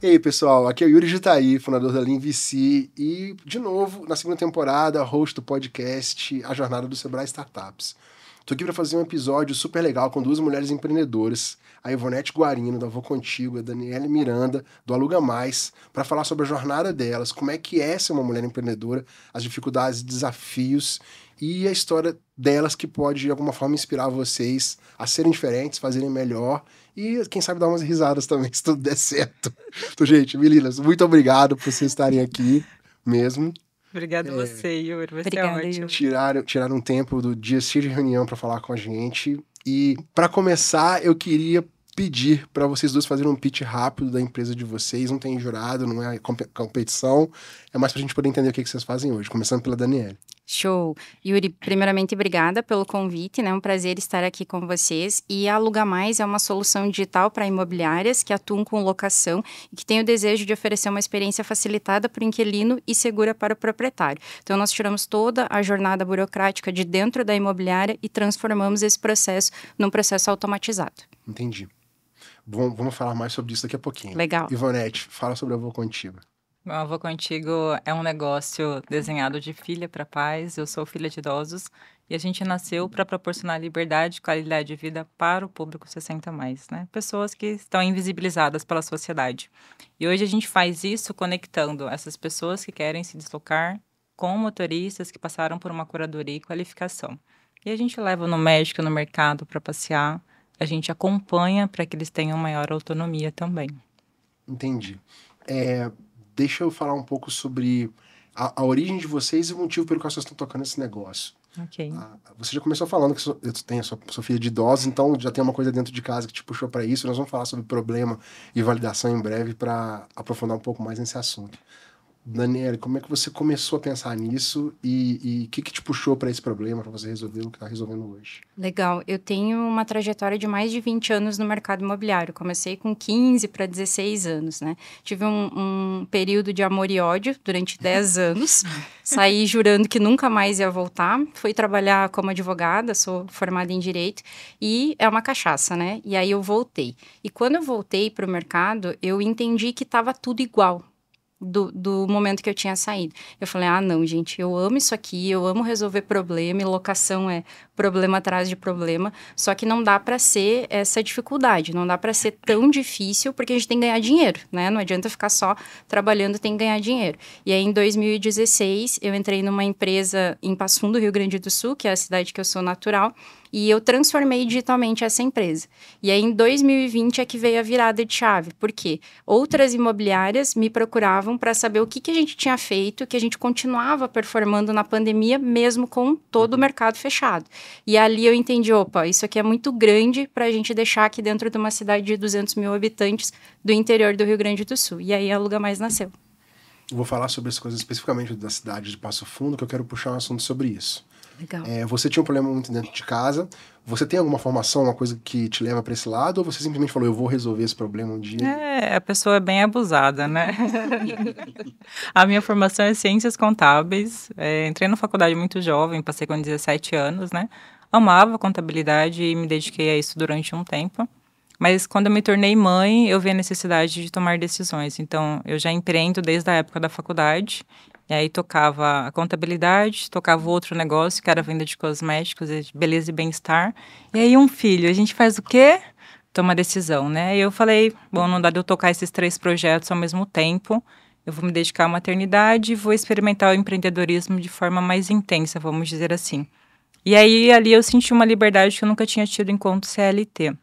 E aí, pessoal, aqui é o Yuri de Itaí, fundador da Lean VC e, de novo, na segunda temporada, host do podcast A Jornada do Sebrae Startups. Tô aqui para fazer um episódio super legal com duas mulheres empreendedoras, a Ivonete Guarino, da Vou Contigo, e a Daniele Miranda, do Aluga Mais, para falar sobre a jornada delas, como é que é ser uma mulher empreendedora, as dificuldades e desafios e a história delas que pode, de alguma forma, inspirar vocês a serem diferentes, fazerem melhor e, quem sabe, dar umas risadas também, se tudo der certo. Então, gente, meninas, muito obrigado por vocês estarem aqui mesmo. Obrigada a você, Yuri. Você Obrigada, é ótimo. Yuri. Tiraram um tempo do dia cheio de reunião para falar com a gente. E, para começar, eu queria pedir para vocês dois fazerem um pitch rápido da empresa de vocês. Não tem jurado, não é competição. É mais para a gente poder entender o que vocês fazem hoje. Começando pela Daniele. Show. Yuri, primeiramente, obrigada pelo convite, né? É um prazer estar aqui com vocês. E a Aluga Mais é uma solução digital para imobiliárias que atuam com locação e que tem o desejo de oferecer uma experiência facilitada para o inquilino e segura para o proprietário. Então, nós tiramos toda a jornada burocrática de dentro da imobiliária e transformamos esse processo num processo automatizado. Entendi. Bom, vamos falar mais sobre isso daqui a pouquinho. Legal. Ivonete, fala sobre a Vou Contigo. Meu Avô Contigo é um negócio desenhado de filha para pais. Eu sou filha de idosos e a gente nasceu para proporcionar liberdade e qualidade de vida para o público 60+, né? Pessoas que estão invisibilizadas pela sociedade. E hoje a gente faz isso conectando essas pessoas que querem se deslocar com motoristas que passaram por uma curadoria e qualificação. E a gente leva no médico, no mercado para passear. A gente acompanha para que eles tenham maior autonomia também. Entendi. Deixa eu falar um pouco sobre a origem de vocês e o motivo pelo qual vocês estão tocando esse negócio. Ok. Você já começou falando que eu tenho sou filha de idosos, então já tem uma coisa dentro de casa que te puxou para isso. Nós vamos falar sobre problema e validação em breve para aprofundar um pouco mais nesse assunto. Daniele, como é que você começou a pensar nisso e o que te puxou para esse problema, para você resolver o que está resolvendo hoje? Legal. Eu tenho uma trajetória de mais de 20 anos no mercado imobiliário. Comecei com 15 para 16 anos, né? Tive um período de amor e ódio durante 10 anos. Saí jurando que nunca mais ia voltar. Fui trabalhar como advogada, sou formada em Direito. E é uma cachaça, né? E aí eu voltei. E quando eu voltei para o mercado, eu entendi que estava tudo igual. Do momento que eu tinha saído. Eu falei, não, gente, eu amo isso aqui, eu amo resolver problema, e locação é problema atrás de problema, só que não dá para ser essa dificuldade, não dá para ser tão difícil, porque a gente tem que ganhar dinheiro, né? Não adianta ficar só trabalhando, tem que ganhar dinheiro. E aí, em 2016, eu entrei numa empresa em Passo Fundo, Rio Grande do Sul, que é a cidade que eu sou natural, e eu transformei digitalmente essa empresa. E aí, em 2020, é que veio a virada de chave. Por quê? Outras imobiliárias me procuravam para saber o que a gente tinha feito, que a gente continuava performando na pandemia, mesmo com todo o mercado fechado. E ali eu entendi, opa, isso aqui é muito grande para a gente deixar aqui dentro de uma cidade de 200 mil habitantes do interior do Rio Grande do Sul. E aí a Aluga Mais nasceu. Eu vou falar sobre as coisas especificamente da cidade de Passo Fundo, que eu quero puxar um assunto sobre isso. Legal. Você tinha um problema muito dentro de casa. Você tem alguma formação, uma coisa que te leva para esse lado? Ou você simplesmente falou, eu vou resolver esse problema um dia? A pessoa é bem abusada, né? A minha formação é Ciências Contábeis. Entrei na faculdade muito jovem, passei com 17 anos, né? Amava contabilidade e me dediquei a isso durante um tempo. Mas quando eu me tornei mãe, eu vi a necessidade de tomar decisões. Então, eu já empreendo desde a época da faculdade. E aí tocava a contabilidade, tocava outro negócio, que era a venda de cosméticos, de beleza e bem-estar. E aí um filho, a gente faz o quê? Toma decisão, né? E eu falei, bom, não dá de eu tocar esses 3 projetos ao mesmo tempo. Eu vou me dedicar à maternidade e vou experimentar o empreendedorismo de forma mais intensa, vamos dizer assim. E aí ali eu senti uma liberdade que eu nunca tinha tido enquanto CLT.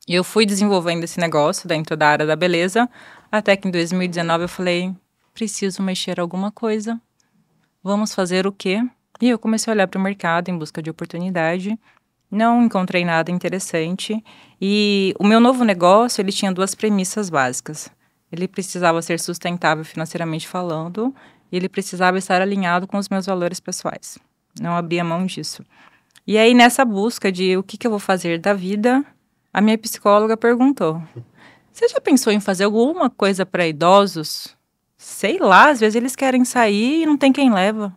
E eu fui desenvolvendo esse negócio dentro da área da beleza, até que em 2019 eu falei, preciso mexer alguma coisa, vamos fazer o quê? E eu comecei a olhar para o mercado em busca de oportunidade, não encontrei nada interessante, e o meu novo negócio, ele tinha 2 premissas básicas. Ele precisava ser sustentável financeiramente falando, e ele precisava estar alinhado com os meus valores pessoais. Não abria mão disso. E aí, nessa busca de o que eu vou fazer da vida, a minha psicóloga perguntou, você já pensou em fazer alguma coisa para idosos? Sei lá, às vezes eles querem sair e não tem quem leva.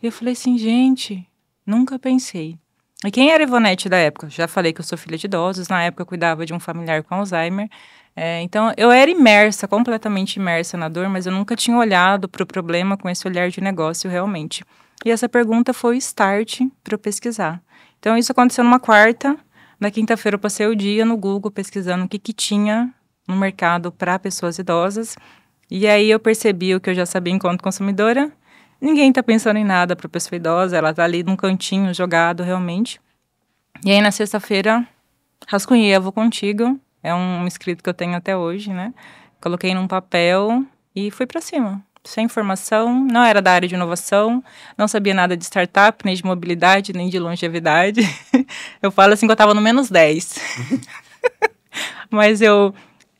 E eu falei assim, gente, nunca pensei. E quem era a Ivonete da época? Já falei que eu sou filha de idosos, na época eu cuidava de um familiar com Alzheimer. Então, eu era imersa, completamente imersa na dor, mas eu nunca tinha olhado para o problema com esse olhar de negócio realmente. E essa pergunta foi o start para eu pesquisar. Então, isso aconteceu numa quarta. Na quinta-feira, eu passei o dia no Google pesquisando o que tinha no mercado para pessoas idosas. E aí, eu percebi o que eu já sabia enquanto consumidora. Ninguém está pensando em nada para pessoa idosa, ela está ali num cantinho jogado realmente. E aí, na sexta-feira, rascunhei a Vou Contigo. É um escrito que eu tenho até hoje, né? Coloquei num papel e fui para cima. Sem informação, não era da área de inovação, não sabia nada de startup, nem de mobilidade, nem de longevidade. Eu falo assim que eu estava no -10. Mas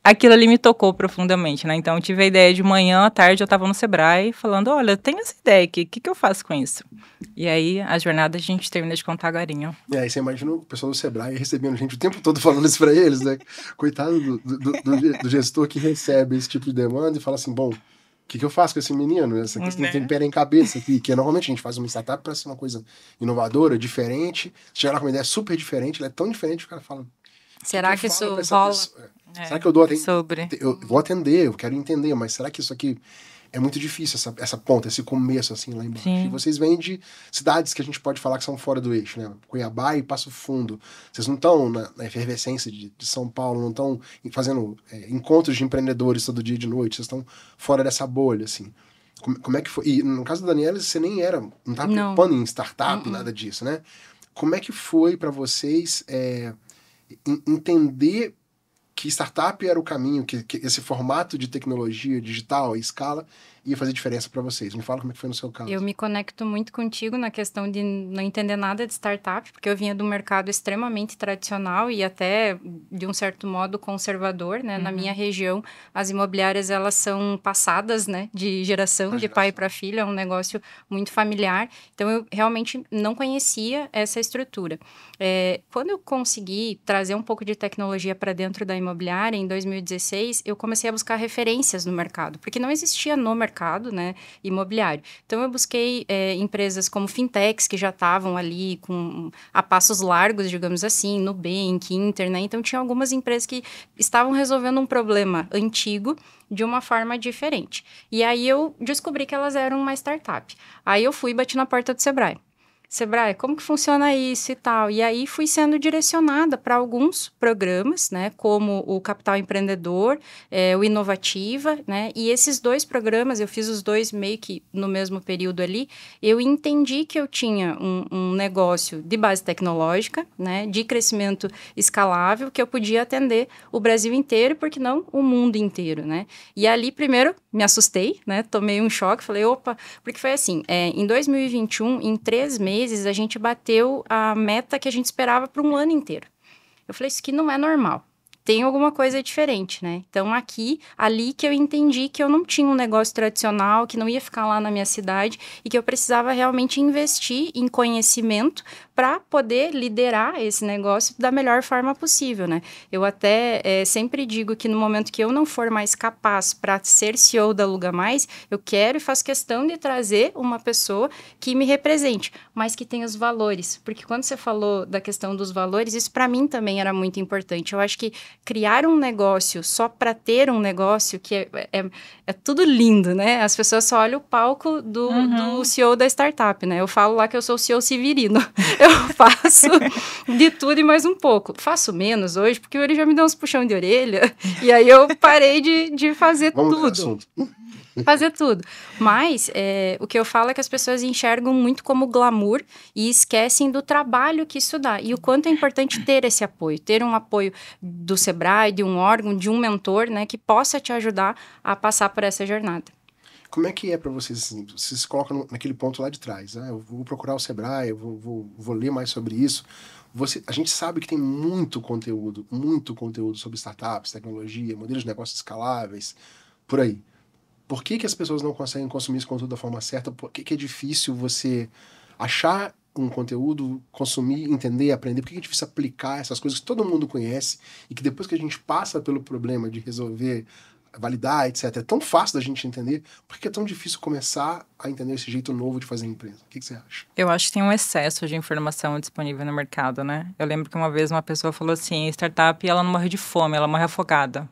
aquilo ali me tocou profundamente, né? Então, eu tive a ideia de manhã, à tarde, eu estava no Sebrae falando, olha, eu tenho essa ideia aqui, o que eu faço com isso? E aí, a jornada a gente termina de contar agorinha. Aí você imagina o pessoal do Sebrae recebendo gente o tempo todo falando isso pra eles, né? Coitado do gestor que recebe esse tipo de demanda e fala assim, bom, o que eu faço com esse menino? Essa questão tem pé em cabeça aqui, que normalmente a gente faz uma startup para ser uma coisa inovadora, diferente, chegar lá com uma ideia super diferente, ela é tão diferente que o cara fala... Será que isso rola? Será que eu dou sobre? Eu vou atender, eu quero entender, mas será que isso aqui é muito difícil, essa ponta, esse começo assim lá embaixo? Sim. E vocês vêm de cidades que a gente pode falar que são fora do eixo, né? Cuiabá e Passo Fundo. Vocês não estão na efervescência de São Paulo, não estão fazendo encontros de empreendedores todo dia de noite, vocês estão fora dessa bolha, assim. Como é que foi? E no caso da Daniela, você nem era, não estava preocupando em startup, nada disso, né? Como é que foi para vocês entender que startup era o caminho, que esse formato de tecnologia digital, escala, ia fazer diferença para vocês? Me fala como é que foi no seu caso. Eu me conecto muito contigo na questão de não entender nada de startup, porque eu vinha do mercado extremamente tradicional e até, de um certo modo, conservador, né? Na minha região, as imobiliárias, elas são passadas, né? De geração, de pai para filho, é um negócio muito familiar. Então, eu realmente não conhecia essa estrutura. Quando eu consegui trazer um pouco de tecnologia para dentro da imobiliária, em 2016, eu comecei a buscar referências no mercado, porque não existia no mercado, né, imobiliário. Então, eu busquei empresas como fintechs, que já estavam ali a passos largos, digamos assim, Nubank, Inter, né? Então, tinha algumas empresas que estavam resolvendo um problema antigo de uma forma diferente. E aí, eu descobri que elas eram uma startup. Aí, eu fui e bati na porta do Sebrae. Sebrae, como que funciona isso e tal? E aí fui sendo direcionada para alguns programas, né? Como o Capital Empreendedor, o Inovativa, né? E esses 2 programas, eu fiz os 2 meio que no mesmo período ali, eu entendi que eu tinha um negócio de base tecnológica, né? De crescimento escalável, que eu podia atender o Brasil inteiro, porque não o mundo inteiro, né? E ali, primeiro, me assustei, né? Tomei um choque, falei, opa, porque foi assim, em 2021, em 3 meses, a gente bateu a meta que a gente esperava para um ano inteiro. Eu falei, isso aqui não é normal. Tem alguma coisa diferente, né? Então, ali que eu entendi que eu não tinha um negócio tradicional, que não ia ficar lá na minha cidade e que eu precisava realmente investir em conhecimento para poder liderar esse negócio da melhor forma possível, né? Eu até sempre digo que no momento que eu não for mais capaz para ser CEO da Aluga Mais, eu quero e faço questão de trazer uma pessoa que me represente, mas que tenha os valores. Porque quando você falou da questão dos valores, isso para mim também era muito importante. Eu acho que criar um negócio só para ter um negócio, que é tudo lindo, né? As pessoas só olham o palco do CEO da startup, né? Eu falo lá que eu sou o CEO Severino. Eu faço de tudo e mais um pouco. Faço menos hoje, porque ele já me deu uns puxão de orelha, e aí eu parei de fazer tudo. Fazer tudo. Mas o que eu falo é que as pessoas enxergam muito como glamour e esquecem do trabalho que isso dá. E o quanto é importante ter esse apoio. Ter um apoio do Sebrae, de um órgão, de um mentor, né, que possa te ajudar a passar por essa jornada. Como é que é para vocês, assim, vocês se colocam naquele ponto lá de trás, né? Eu vou procurar o Sebrae, eu vou ler mais sobre isso. A gente sabe que tem muito conteúdo sobre startups, tecnologia, modelos de negócios escaláveis, por aí. Por que as pessoas não conseguem consumir esse conteúdo da forma certa? Por que é difícil você achar um conteúdo, consumir, entender, aprender? Por que é difícil aplicar essas coisas que todo mundo conhece e que depois que a gente passa pelo problema de resolver validar, etc. É tão fácil da gente entender, por que é tão difícil começar a entender esse jeito novo de fazer empresa? O que você acha? Eu acho que tem um excesso de informação disponível no mercado, né? Eu lembro que uma vez uma pessoa falou assim, startup, ela não morre de fome, ela morre afogada.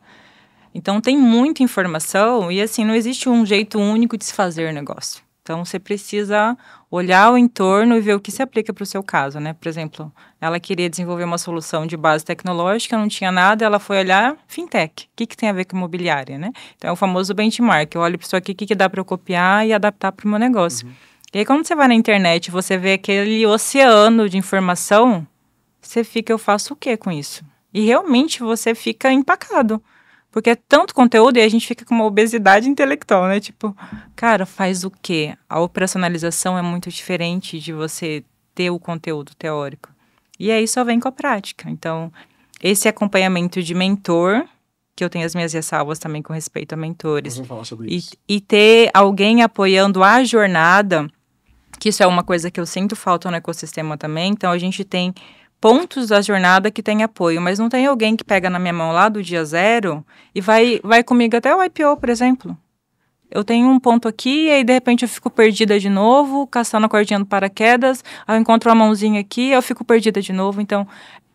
Então, tem muita informação e, assim, não existe um jeito único de se fazer negócio. Então, você precisa olhar o entorno e ver o que se aplica para o seu caso, né? Por exemplo, ela queria desenvolver uma solução de base tecnológica, não tinha nada, ela foi olhar fintech. O que tem a ver com imobiliária, né? Então, é o famoso benchmark. Eu olho para isso aqui, o que dá para eu copiar e adaptar para o meu negócio. E aí, quando você vai na internet, você vê aquele oceano de informação, você fica, eu faço o quê com isso? E realmente você fica empacado. Porque é tanto conteúdo e a gente fica com uma obesidade intelectual, né? Tipo, cara, faz o quê? A operacionalização é muito diferente de você ter o conteúdo teórico. E aí só vem com a prática. Então, esse acompanhamento de mentor, que eu tenho as minhas ressalvas também com respeito a mentores. Vamos falar sobre isso. E ter alguém apoiando a jornada, que isso é uma coisa que eu sinto falta no ecossistema também. Então, a gente tem pontos da jornada que tem apoio, mas não tem alguém que pega na minha mão lá do dia zero e vai comigo até o IPO, por exemplo. Eu tenho um ponto aqui, e aí de repente eu fico perdida de novo, caçando a cordinha do paraquedas, aí eu encontro uma mãozinha aqui, eu fico perdida de novo. Então,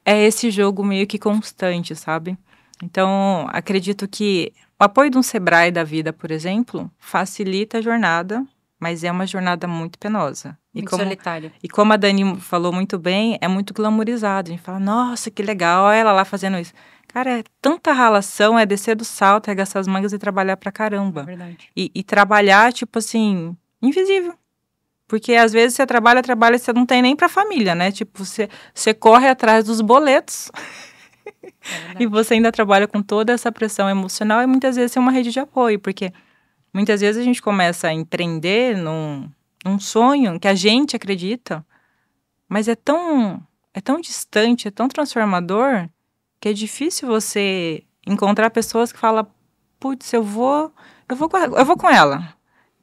é esse jogo meio que constante, sabe? Então, acredito que o apoio de um Sebrae da vida, por exemplo, facilita a jornada, mas é uma jornada muito penosa. Muito solitária. E como a Dani falou muito bem, é muito glamorizado. A gente fala, nossa, que legal, olha ela lá fazendo isso. Cara, é tanta ralação, é descer do salto, é gastar as mangas e trabalhar pra caramba. É verdade. E trabalhar, tipo assim, invisível. Porque às vezes você trabalha e você não tem nem pra família, né? Tipo, você corre atrás dos boletos. E você ainda trabalha com toda essa pressão emocional e muitas vezes é uma rede de apoio, porque muitas vezes a gente começa a empreender num sonho que a gente acredita, mas é tão distante, é tão transformador, que é difícil você encontrar pessoas que falam, putz, eu vou com ela,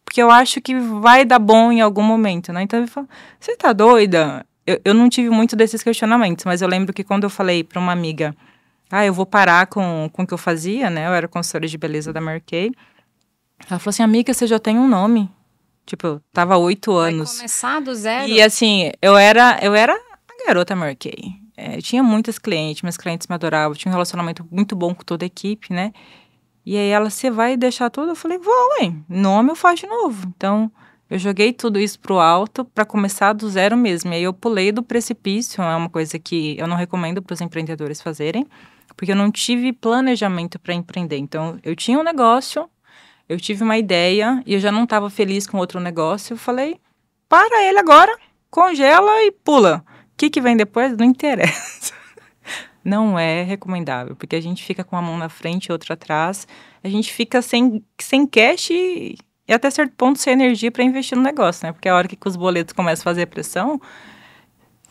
porque eu acho que vai dar bom em algum momento, né? Então eu falo, você tá doida? Eu não tive muito desses questionamentos, mas eu lembro que quando eu falei para uma amiga, eu vou parar com o que eu fazia, né? Eu era consultora de beleza da Mary Kay. Ela falou assim, amiga, você já tem um nome. Tipo, eu tava 8 anos. Vai começar do zero? E assim, eu era a garota Mary Kay. Eu tinha muitas clientes, meus clientes me adoravam, tinha um relacionamento muito bom com toda a equipe, né? E aí ela, você vai deixar tudo? Eu falei, vou, ué, nome eu faço de novo. Então, eu joguei tudo isso pro alto para começar do zero mesmo. E aí eu pulei do precipício, é uma coisa que eu não recomendo para os empreendedores fazerem, porque eu não tive planejamento para empreender. Então, eu tinha um negócio, eu tive uma ideia e eu já não estava feliz com outro negócio. Eu falei, para ele agora, congela e pula. O que vem depois não interessa. Não é recomendável, porque a gente fica com uma mão na frente e outra atrás. A gente fica sem cash e até certo ponto sem energia para investir no negócio, né? Porque a hora que os boletos começam a fazer pressão,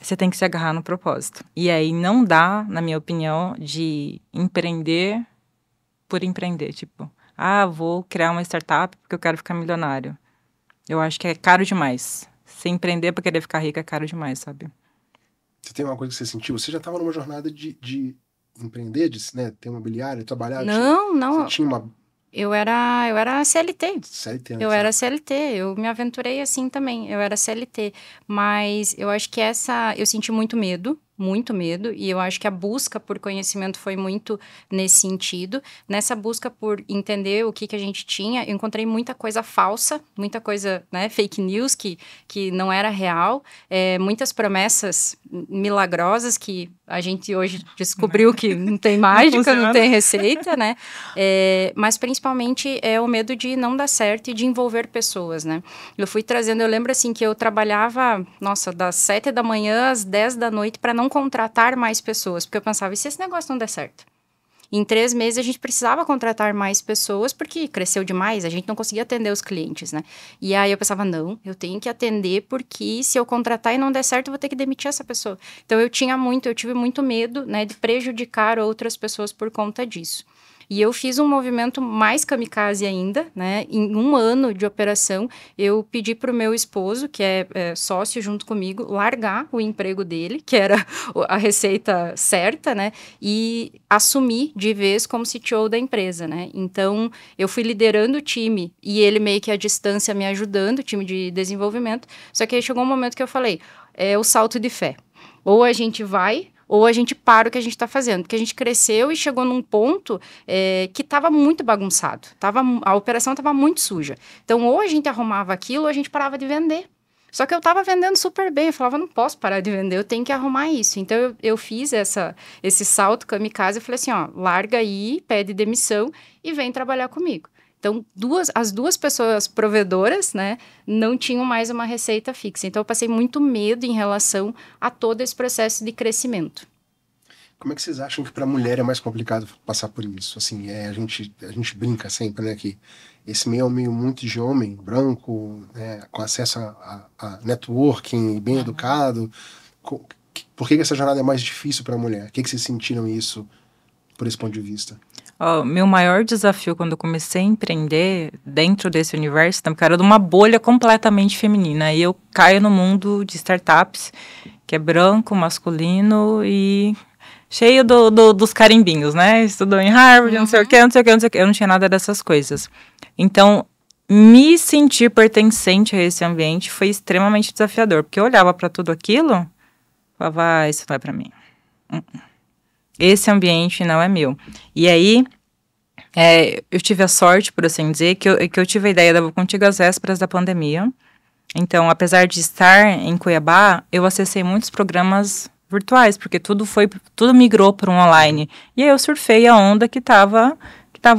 você tem que se agarrar no propósito. E aí não dá, na minha opinião, de empreender por empreender. Tipo, vou criar uma startup porque eu quero ficar milionário. Eu acho que é caro demais. Se empreender para querer ficar rico é caro demais, sabe? Você tem uma coisa que você sentiu? Você já estava numa jornada de empreender, de ter uma imobiliária, trabalhar? Não. Você tinha uma... Eu era CLT. CLT, né? Eu era CLT, eu me aventurei assim também, eu era CLT. Mas eu acho que eu senti muito medo, e eu acho que a busca por conhecimento foi muito nesse sentido. Nessa busca por entender o que a gente tinha, eu encontrei muita coisa falsa, muita coisa, né, fake news, que não era real, muitas promessas milagrosas que a gente hoje descobriu que não tem mágica, não tem receita, né? Mas principalmente é o medo de não dar certo e de envolver pessoas, né? Eu fui trazendo, eu lembro assim que eu trabalhava, das 7 da manhã às 10 da noite para não contratar mais pessoas, porque eu pensava, e se esse negócio não der certo? Em 3 meses a gente precisava contratar mais pessoas, porque cresceu demais, a gente não conseguia atender os clientes, né? E aí eu pensava, não, eu tenho que atender, porque se eu contratar e não der certo, eu vou ter que demitir essa pessoa. Então eu tive muito medo, né, de prejudicar outras pessoas por conta disso. E eu fiz um movimento mais kamikaze ainda, né? Em 1 ano de operação, eu pedi para o meu esposo, que é sócio junto comigo, largar o emprego dele, que era a receita certa, né? E assumir de vez como CTO da empresa, né? Então, eu fui liderando o time e ele meio que à distância me ajudando, o time de desenvolvimento. Só que aí chegou um momento que eu falei, é o salto de fé. Ou a gente vai, ou a gente para o que a gente está fazendo. Porque a gente cresceu e chegou num ponto que estava muito bagunçado. A operação estava muito suja. Então, ou a gente arrumava aquilo, ou a gente parava de vender. Só que eu estava vendendo super bem. Eu falava, não posso parar de vender, eu tenho que arrumar isso. Então, eu fiz esse salto kamikaze. Eu falei assim, ó, larga aí, pede demissão e vem trabalhar comigo. Então, as duas pessoas provedoras, né, não tinham mais uma receita fixa. Então, eu passei muito medo em relação a todo esse processo de crescimento. Como é que vocês acham que para a mulher é mais complicado passar por isso? Assim, a gente brinca sempre, né, que esse meio é um meio muito de homem, branco, né, com acesso a networking, bem educado. Por que essa jornada é mais difícil para a mulher? O que vocês sentiram isso por esse ponto de vista? Meu maior desafio quando eu comecei a empreender dentro desse universo, porque era de uma bolha completamente feminina. E eu caio no mundo de startups, que é branco, masculino e cheio dos carimbinhos, né? Estudou em Harvard, não sei o quê, não sei o quê, não sei o quê. Eu não tinha nada dessas coisas. Então, me sentir pertencente a esse ambiente foi extremamente desafiador, porque eu olhava para tudo aquilo e falava, isso não é para mim. Esse ambiente não é meu. E aí, eu tive a sorte, por assim dizer, que eu tive a ideia da Vou Contigo às vésperas da pandemia. Então, apesar de estar em Cuiabá, eu acessei muitos programas virtuais, porque tudo migrou para um online. E aí eu surfei a onda que estava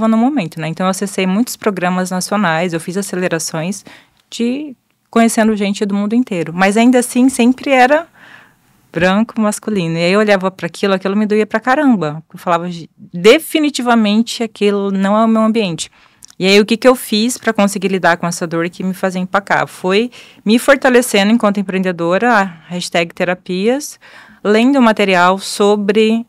no momento, né? Então, eu acessei muitos programas nacionais, eu fiz acelerações conhecendo gente do mundo inteiro. Mas ainda assim, sempre era branco, masculino. E aí eu olhava para aquilo me doía pra caramba. Eu falava, definitivamente aquilo não é o meu ambiente. E aí o que eu fiz para conseguir lidar com essa dor que me fazia empacar? Foi me fortalecendo enquanto empreendedora, #terapias, lendo material sobre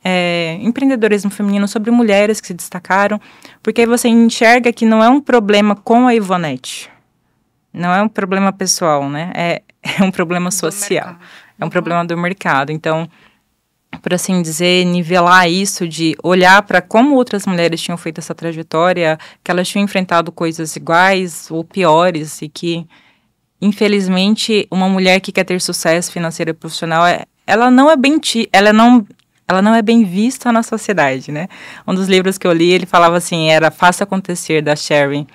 empreendedorismo feminino, sobre mulheres que se destacaram, porque aí você enxerga que não é um problema com a Ivonete. Não é um problema pessoal, né? É um problema social. É um problema do mercado. Então, por assim dizer, nivelar isso de olhar para como outras mulheres tinham feito essa trajetória, que elas tinham enfrentado coisas iguais ou piores e que, infelizmente, uma mulher que quer ter sucesso financeiro e profissional, ela não é bem vista na sociedade, né? Um dos livros que eu li, ele falava assim, era Faça Acontecer, da Sherry,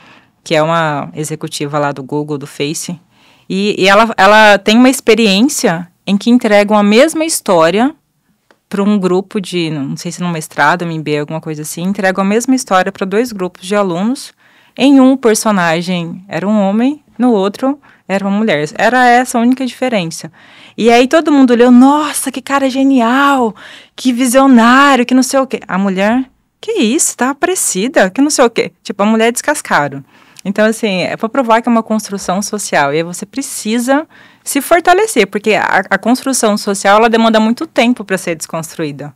que é uma executiva lá do Google, do Face, e ela tem uma experiência em que entregam a mesma história para um grupo de, não sei se no mestrado, MBA, alguma coisa assim, entregam a mesma história para 2 grupos de alunos. Em um personagem era um homem, no outro era uma mulher. Era essa a única diferença. E aí todo mundo olhou, nossa, que cara genial, que visionário, que não sei o quê. A mulher, que isso, tá parecida, que não sei o quê. Tipo, a mulher descascaram. Então, assim, é para provar que é uma construção social. E aí você precisa se fortalecer, porque a construção social, ela demanda muito tempo para ser desconstruída.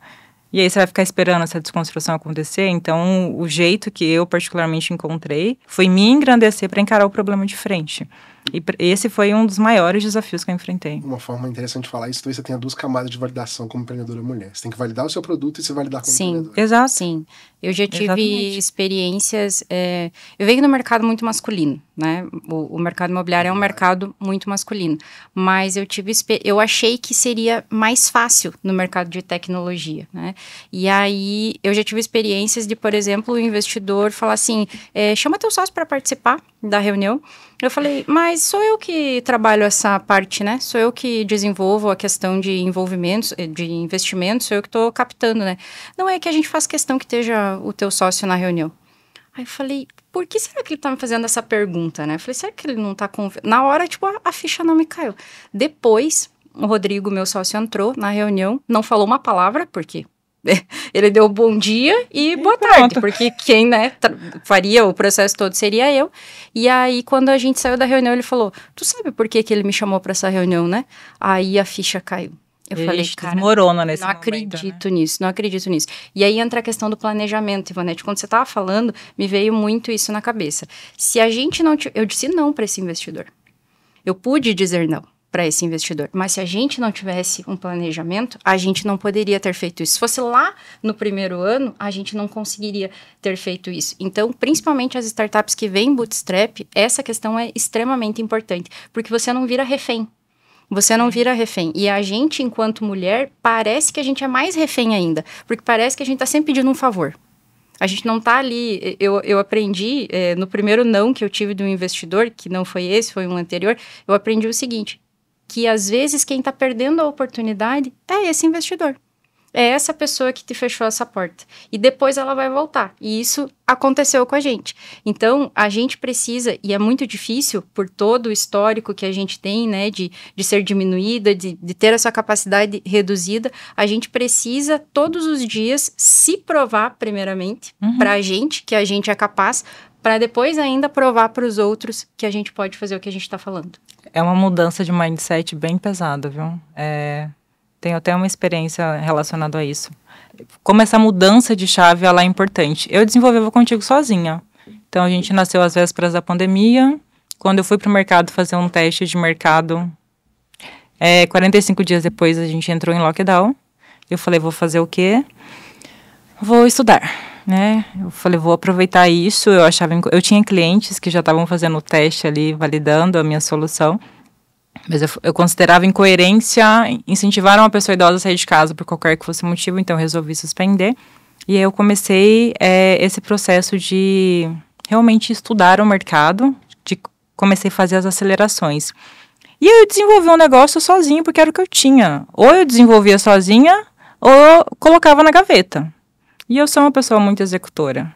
E aí você vai ficar esperando essa desconstrução acontecer. Então, o jeito que eu particularmente encontrei foi me engrandecer para encarar o problema de frente. E esse foi um dos maiores desafios que eu enfrentei. Uma forma interessante de falar isso, talvez você tenha 2 camadas de validação como empreendedora mulher. Você tem que validar o seu produto e se validar como empreendedora. Exato. Sim, eu já tive experiências... eu venho no mercado muito masculino, né? O mercado imobiliário é um mercado muito masculino. Mas eu achei que seria mais fácil no mercado de tecnologia, né? E aí, eu já tive experiências de, por exemplo, o investidor falar assim, chama teu sócio para participar da reunião. Eu falei, mas sou eu que trabalho essa parte, né? Sou eu que desenvolvo a questão de envolvimentos, de investimentos, sou eu que estou captando, né? Não é que a gente faz questão que esteja o teu sócio na reunião. Aí eu falei, por que será que ele tá me fazendo essa pergunta, né? Eu falei, será que ele não tá confiando? Na hora, tipo, a ficha não me caiu. Depois, o Rodrigo, meu sócio, entrou na reunião, não falou uma palavra, porque ele deu bom dia e boa tarde, porque quem, né, faria o processo todo seria eu. E aí, quando a gente saiu da reunião, ele falou, tu sabe por que ele me chamou para essa reunião, né? Aí a ficha caiu. Eu falei, cara, desmorona nesse não momento, acredito nisso, não acredito nisso. E aí entra a questão do planejamento, Ivonete. Quando você estava falando, me veio muito isso na cabeça. Se a gente não... Eu disse não para esse investidor. Eu pude dizer não para esse investidor. Mas se a gente não tivesse um planejamento, a gente não poderia ter feito isso. Se fosse lá no primeiro ano, a gente não conseguiria ter feito isso. Então, principalmente as startups que vêm bootstrap, essa questão é extremamente importante, porque você não vira refém. Você não vira refém. E a gente, enquanto mulher, parece que a gente é mais refém ainda. Porque parece que a gente está sempre pedindo um favor. A gente não está ali... Eu aprendi, no primeiro não que eu tive do investidor, que não foi esse, foi um anterior, eu aprendi o seguinte, que às vezes quem está perdendo a oportunidade é esse investidor. É essa pessoa que te fechou essa porta. E depois ela vai voltar. E isso aconteceu com a gente. Então, a gente precisa, e é muito difícil, por todo o histórico que a gente tem, né, de ser diminuída, de ter essa capacidade reduzida, a gente precisa, todos os dias, se provar, primeiramente, para a gente, que a gente é capaz, para depois ainda provar para os outros que a gente pode fazer o que a gente está falando. É uma mudança de mindset bem pesada, viu? Tenho até uma experiência relacionada a isso. Como essa mudança de chave, ela é importante. Eu desenvolvi Vou Contigo sozinha. Então, a gente nasceu às vésperas da pandemia. Quando eu fui para o mercado fazer um teste de mercado, 45 dias depois a gente entrou em lockdown. Eu falei, vou fazer o quê? Vou estudar, né? Eu falei, vou aproveitar isso. Eu tinha clientes que já estavam fazendo o teste ali, validando a minha solução. Mas eu considerava incoerência incentivar uma pessoa idosa a sair de casa por qualquer que fosse o motivo, então eu resolvi suspender. E aí eu comecei esse processo de realmente estudar o mercado, comecei a fazer as acelerações. E eu desenvolvi um negócio sozinho, porque era o que eu tinha. Ou eu desenvolvia sozinha, ou colocava na gaveta. E eu sou uma pessoa muito executora.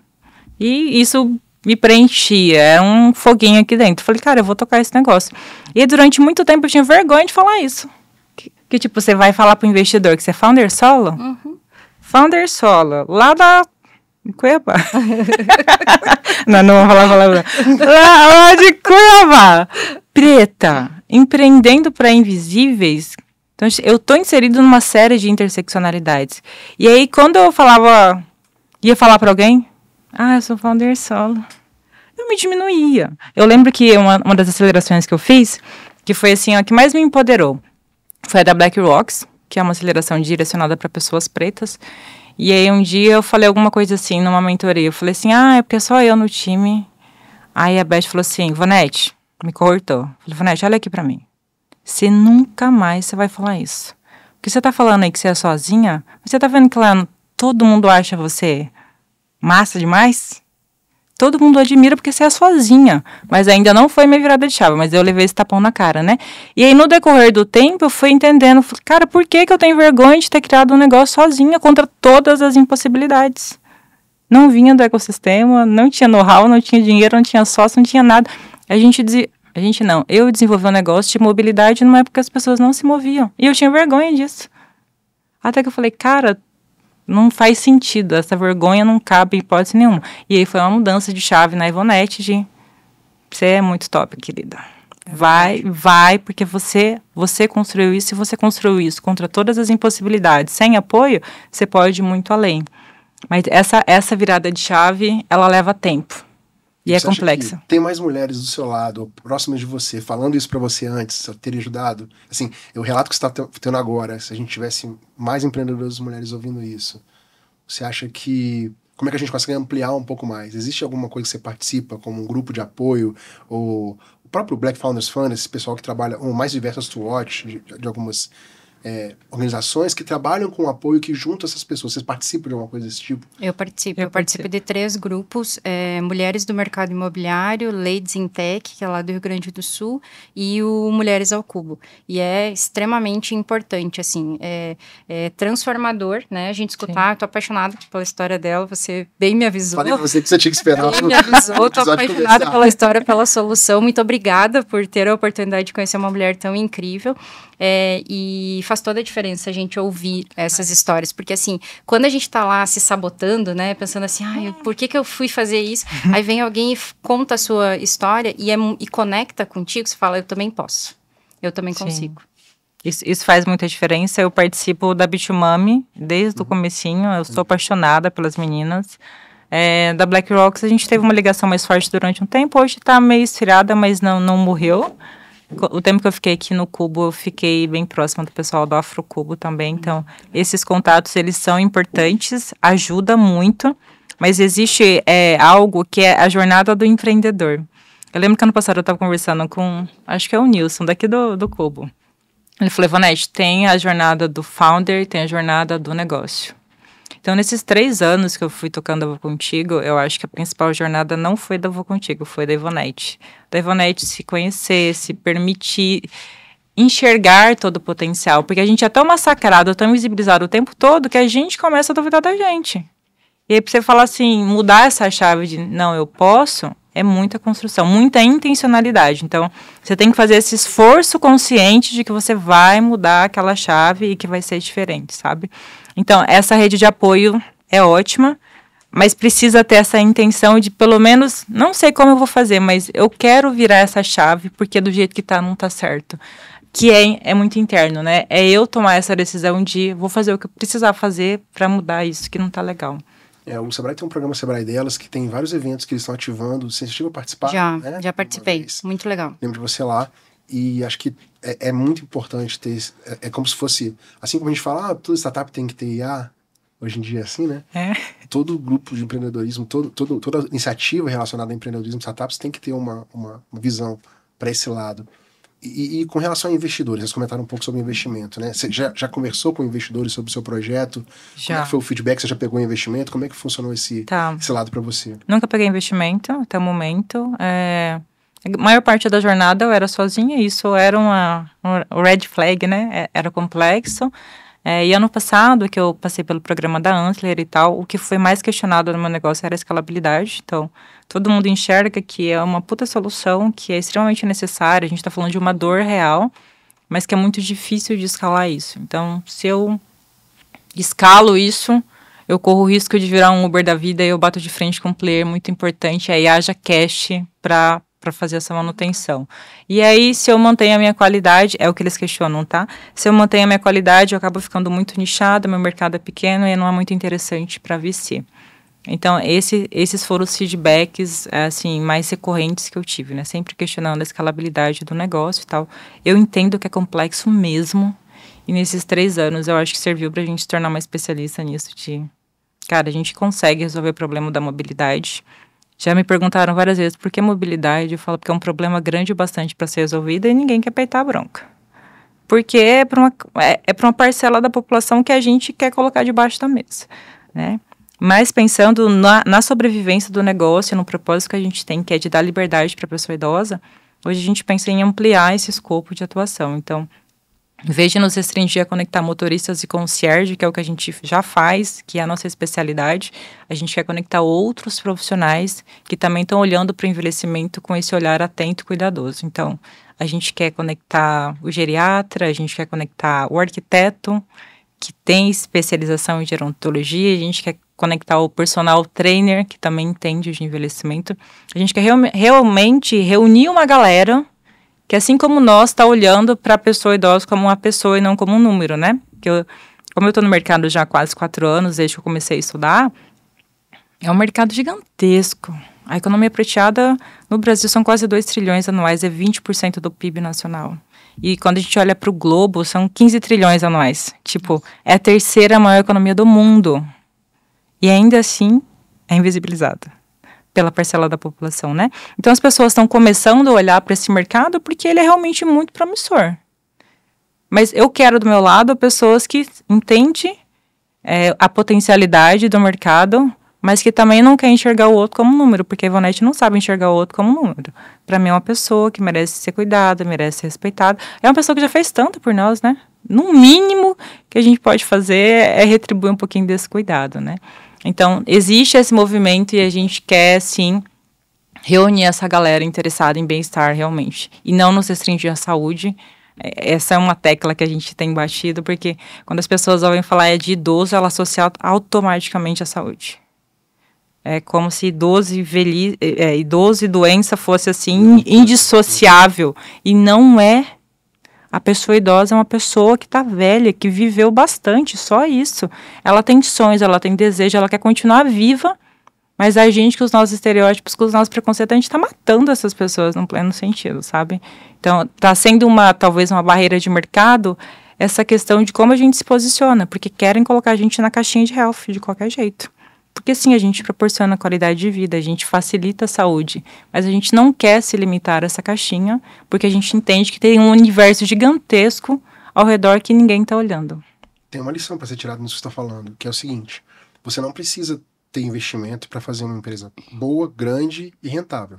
E isso me preenchia, era um foguinho aqui dentro. Falei, cara, eu vou tocar esse negócio. E durante muito tempo eu tinha vergonha de falar isso. Que tipo, você vai falar pro investidor que você é founder solo? Founder solo, lá da Cuiabá. não vou falar a palavra. Lá de Cuiabá. Preta, empreendendo para invisíveis. Então, eu tô inserido numa série de interseccionalidades. E aí, quando eu ia falar para alguém, eu sou founder solo, eu me diminuía. Eu lembro que uma das acelerações que eu fiz, que foi assim, a que mais me empoderou, foi a da Black Rocks, que é uma aceleração direcionada para pessoas pretas. E aí um dia eu falei alguma coisa assim, numa mentoria. Eu falei assim, é porque só eu no time. Aí a Beth falou assim, Ivonete, me cortou. Eu falei, Ivonete, olha aqui pra mim. Você nunca mais você vai falar isso. Porque você tá falando aí que você é sozinha, mas você tá vendo que lá todo mundo acha você massa demais? Todo mundo admira porque você é sozinha. Mas ainda não foi minha virada de chave, mas eu levei esse tapão na cara, né? E aí, no decorrer do tempo, eu fui entendendo, cara, por que eu tenho vergonha de ter criado um negócio sozinha contra todas as impossibilidades? Não vinha do ecossistema, não tinha know-how, não tinha dinheiro, não tinha sócio, não tinha nada. Eu desenvolvi um negócio de mobilidade numa época que as pessoas não se moviam. E eu tinha vergonha disso. Até que eu falei, cara, não faz sentido, essa vergonha não cabe em hipótese nenhuma. E aí foi uma mudança de chave na Ivonete de, você é muito top, querida. Vai, porque você construiu isso, e você construiu isso contra todas as impossibilidades. Sem apoio, você pode ir muito além. Mas essa virada de chave, ela leva tempo. E é complexa. Tem mais mulheres do seu lado, próximas de você, falando isso pra você antes, teria ajudado? Assim, o relato que você está tendo agora, se a gente tivesse mais empreendedoras mulheres ouvindo isso, você acha que... Como é que a gente consegue ampliar um pouco mais? Existe alguma coisa que você participa, como um grupo de apoio, ou o próprio Black Founders Fund, esse pessoal que trabalha, ou mais diversas to watch, de algumas organizações que trabalham com apoio, que juntam essas pessoas. Vocês participam de alguma coisa desse tipo? Eu participo de 3 grupos, Mulheres do Mercado Imobiliário, Ladies in Tech, que é lá do Rio Grande do Sul, e o Mulheres ao Cubo. E é extremamente importante, assim, é transformador, né? A gente escutar, tô apaixonada pela história dela, você bem me avisou. Falei pra você que você tinha que esperar. Bem me avisou, tô apaixonada pela história, pela solução. Muito obrigada por ter a oportunidade de conhecer uma mulher tão incrível. E faz toda a diferença a gente ouvir essas histórias, porque assim, quando a gente tá lá se sabotando, né, pensando assim, por que eu fui fazer isso? Aí vem alguém e conta a sua história e conecta contigo, você fala, eu também posso, eu também consigo. Isso faz muita diferença. Eu participo da Bitumami desde o comecinho. Eu sou apaixonada pelas meninas. Da Black Rocks a gente teve uma ligação mais forte durante um tempo. Hoje tá meio esfriada, mas não morreu. O tempo que eu fiquei aqui no Cubo, eu fiquei bem próxima do pessoal do Afro Cubo também. Então, esses contatos, eles são importantes, ajuda muito. Mas existe algo que é a jornada do empreendedor. Eu lembro que ano passado eu estava conversando com, acho que é o Nilson, daqui do Cubo. Ele falou, Ivonete, tem a jornada do founder, tem a jornada do negócio. Então, nesses 3 anos que eu fui tocando a Vou Contigo, eu acho que a principal jornada não foi da Vou Contigo, foi da Ivonete. Da Ivonete se conhecer, se permitir enxergar todo o potencial. Porque a gente é tão massacrado, tão invisibilizado o tempo todo, que a gente começa a duvidar da gente. E aí, pra você falar assim, mudar essa chave de não, eu posso, é muita construção, muita intencionalidade. Então, você tem que fazer esse esforço consciente de que você vai mudar aquela chave e que vai ser diferente, sabe? Então, essa rede de apoio é ótima, mas precisa ter essa intenção de, pelo menos, não sei como eu vou fazer, mas eu quero virar essa chave, porque do jeito que tá, não tá certo. Que é muito interno, né? É eu tomar essa decisão de, vou fazer o que eu precisar fazer para mudar isso que não tá legal. O Sebrae tem um programa Sebrae Delas, que tem vários eventos que eles estão ativando. Você chegou a participar? Já participei. Muito legal. Lembro de você lá. E acho que é muito importante ter... É como se fosse... Assim como a gente fala, toda startup tem que ter IA, hoje em dia é assim, né? Todo grupo de empreendedorismo, toda iniciativa relacionada a empreendedorismo, startups, tem que ter uma visão para esse lado. E com relação a investidores, vocês comentaram um pouco sobre investimento, né? Você já conversou com investidores sobre o seu projeto? Já. Como é que foi o feedback? Você já pegou investimento? Como é que funcionou esse lado para você? Nunca peguei investimento até o momento. A maior parte da jornada eu era sozinha, isso era um red flag, né? Era complexo. E ano passado, que eu passei pelo programa da Ansler e tal, o que foi mais questionado no meu negócio era a escalabilidade. Então, todo mundo enxerga que é uma puta solução, que é extremamente necessária. A gente está falando de uma dor real, mas que é muito difícil de escalar isso. Então, se eu escalo isso, eu corro o risco de virar um Uber da vida e eu bato de frente com um player muito importante, aí haja cash para fazer essa manutenção. E aí, se eu mantenho a minha qualidade, é o que eles questionam, tá? Se eu mantenho a minha qualidade, eu acabo ficando muito nichada, meu mercado é pequeno e não é muito interessante para VC. Então, esses foram os feedbacks, assim, mais recorrentes que eu tive, né? Sempre questionando a escalabilidade do negócio e tal. Eu entendo que é complexo mesmo, e nesses 3 anos eu acho que serviu pra gente se tornar uma especialista nisso cara, a gente consegue resolver o problema da mobilidade. Já me perguntaram várias vezes por que mobilidade. Eu falo porque é um problema grande bastante para ser resolvido e ninguém quer peitar a bronca. Porque é para uma parcela da população que a gente quer colocar debaixo da mesa, né? Mas pensando na sobrevivência do negócio, no propósito que a gente tem, que é de dar liberdade para a pessoa idosa, hoje a gente pensa em ampliar esse escopo de atuação. Então, em vez de nos restringir a conectar motoristas e concierge, que é o que a gente já faz, que é a nossa especialidade, a gente quer conectar outros profissionais que também estão olhando para o envelhecimento com esse olhar atento e cuidadoso. Então, a gente quer conectar o geriatra, a gente quer conectar o arquiteto, que tem especialização em gerontologia, a gente quer conectar o personal trainer, que também entende de envelhecimento. A gente quer realmente reunir uma galera que, assim como nós, está olhando para a pessoa idosa como uma pessoa e não como um número, né? Como eu estou no mercado já há quase 4 anos, desde que eu comecei a estudar, é um mercado gigantesco. A economia prateada no Brasil são quase 2 trilhões anuais, é 20% do PIB nacional. E quando a gente olha para o globo, são 15 trilhões anuais. Tipo, é a 3ª maior economia do mundo. E ainda assim, é invisibilizada pela parcela da população, né? Então, as pessoas estão começando a olhar para esse mercado porque ele é realmente muito promissor. Mas eu quero, do meu lado, pessoas que entendem a potencialidade do mercado, mas que também não quer enxergar o outro como número, porque a Ivonete não sabe enxergar o outro como número. Para mim é uma pessoa que merece ser cuidada, merece ser respeitada. É uma pessoa que já fez tanto por nós, né? No mínimo que a gente pode fazer é retribuir um pouquinho desse cuidado, né? Então, existe esse movimento e a gente quer, sim, reunir essa galera interessada em bem-estar realmente. E não nos restringir à saúde. Essa é uma tecla que a gente tem batido, porque quando as pessoas ouvem falar de idoso, ela associa automaticamente à saúde. É como se idoso e doença fosse assim, indissociável. E não é. A pessoa idosa é uma pessoa que está velha, que viveu bastante, só isso. Ela tem sonhos, ela tem desejo, ela quer continuar viva, mas a gente, com os nossos estereótipos, com os nossos preconceitos, a gente está matando essas pessoas no pleno sentido, sabe? Então, está sendo talvez uma barreira de mercado essa questão de como a gente se posiciona, porque querem colocar a gente na caixinha de health de qualquer jeito. Porque sim, a gente proporciona qualidade de vida, a gente facilita a saúde, mas a gente não quer se limitar a essa caixinha, porque a gente entende que tem um universo gigantesco ao redor que ninguém está olhando. Tem uma lição para ser tirada nisso que você está falando, que é o seguinte: você não precisa ter investimento para fazer uma empresa boa, grande e rentável,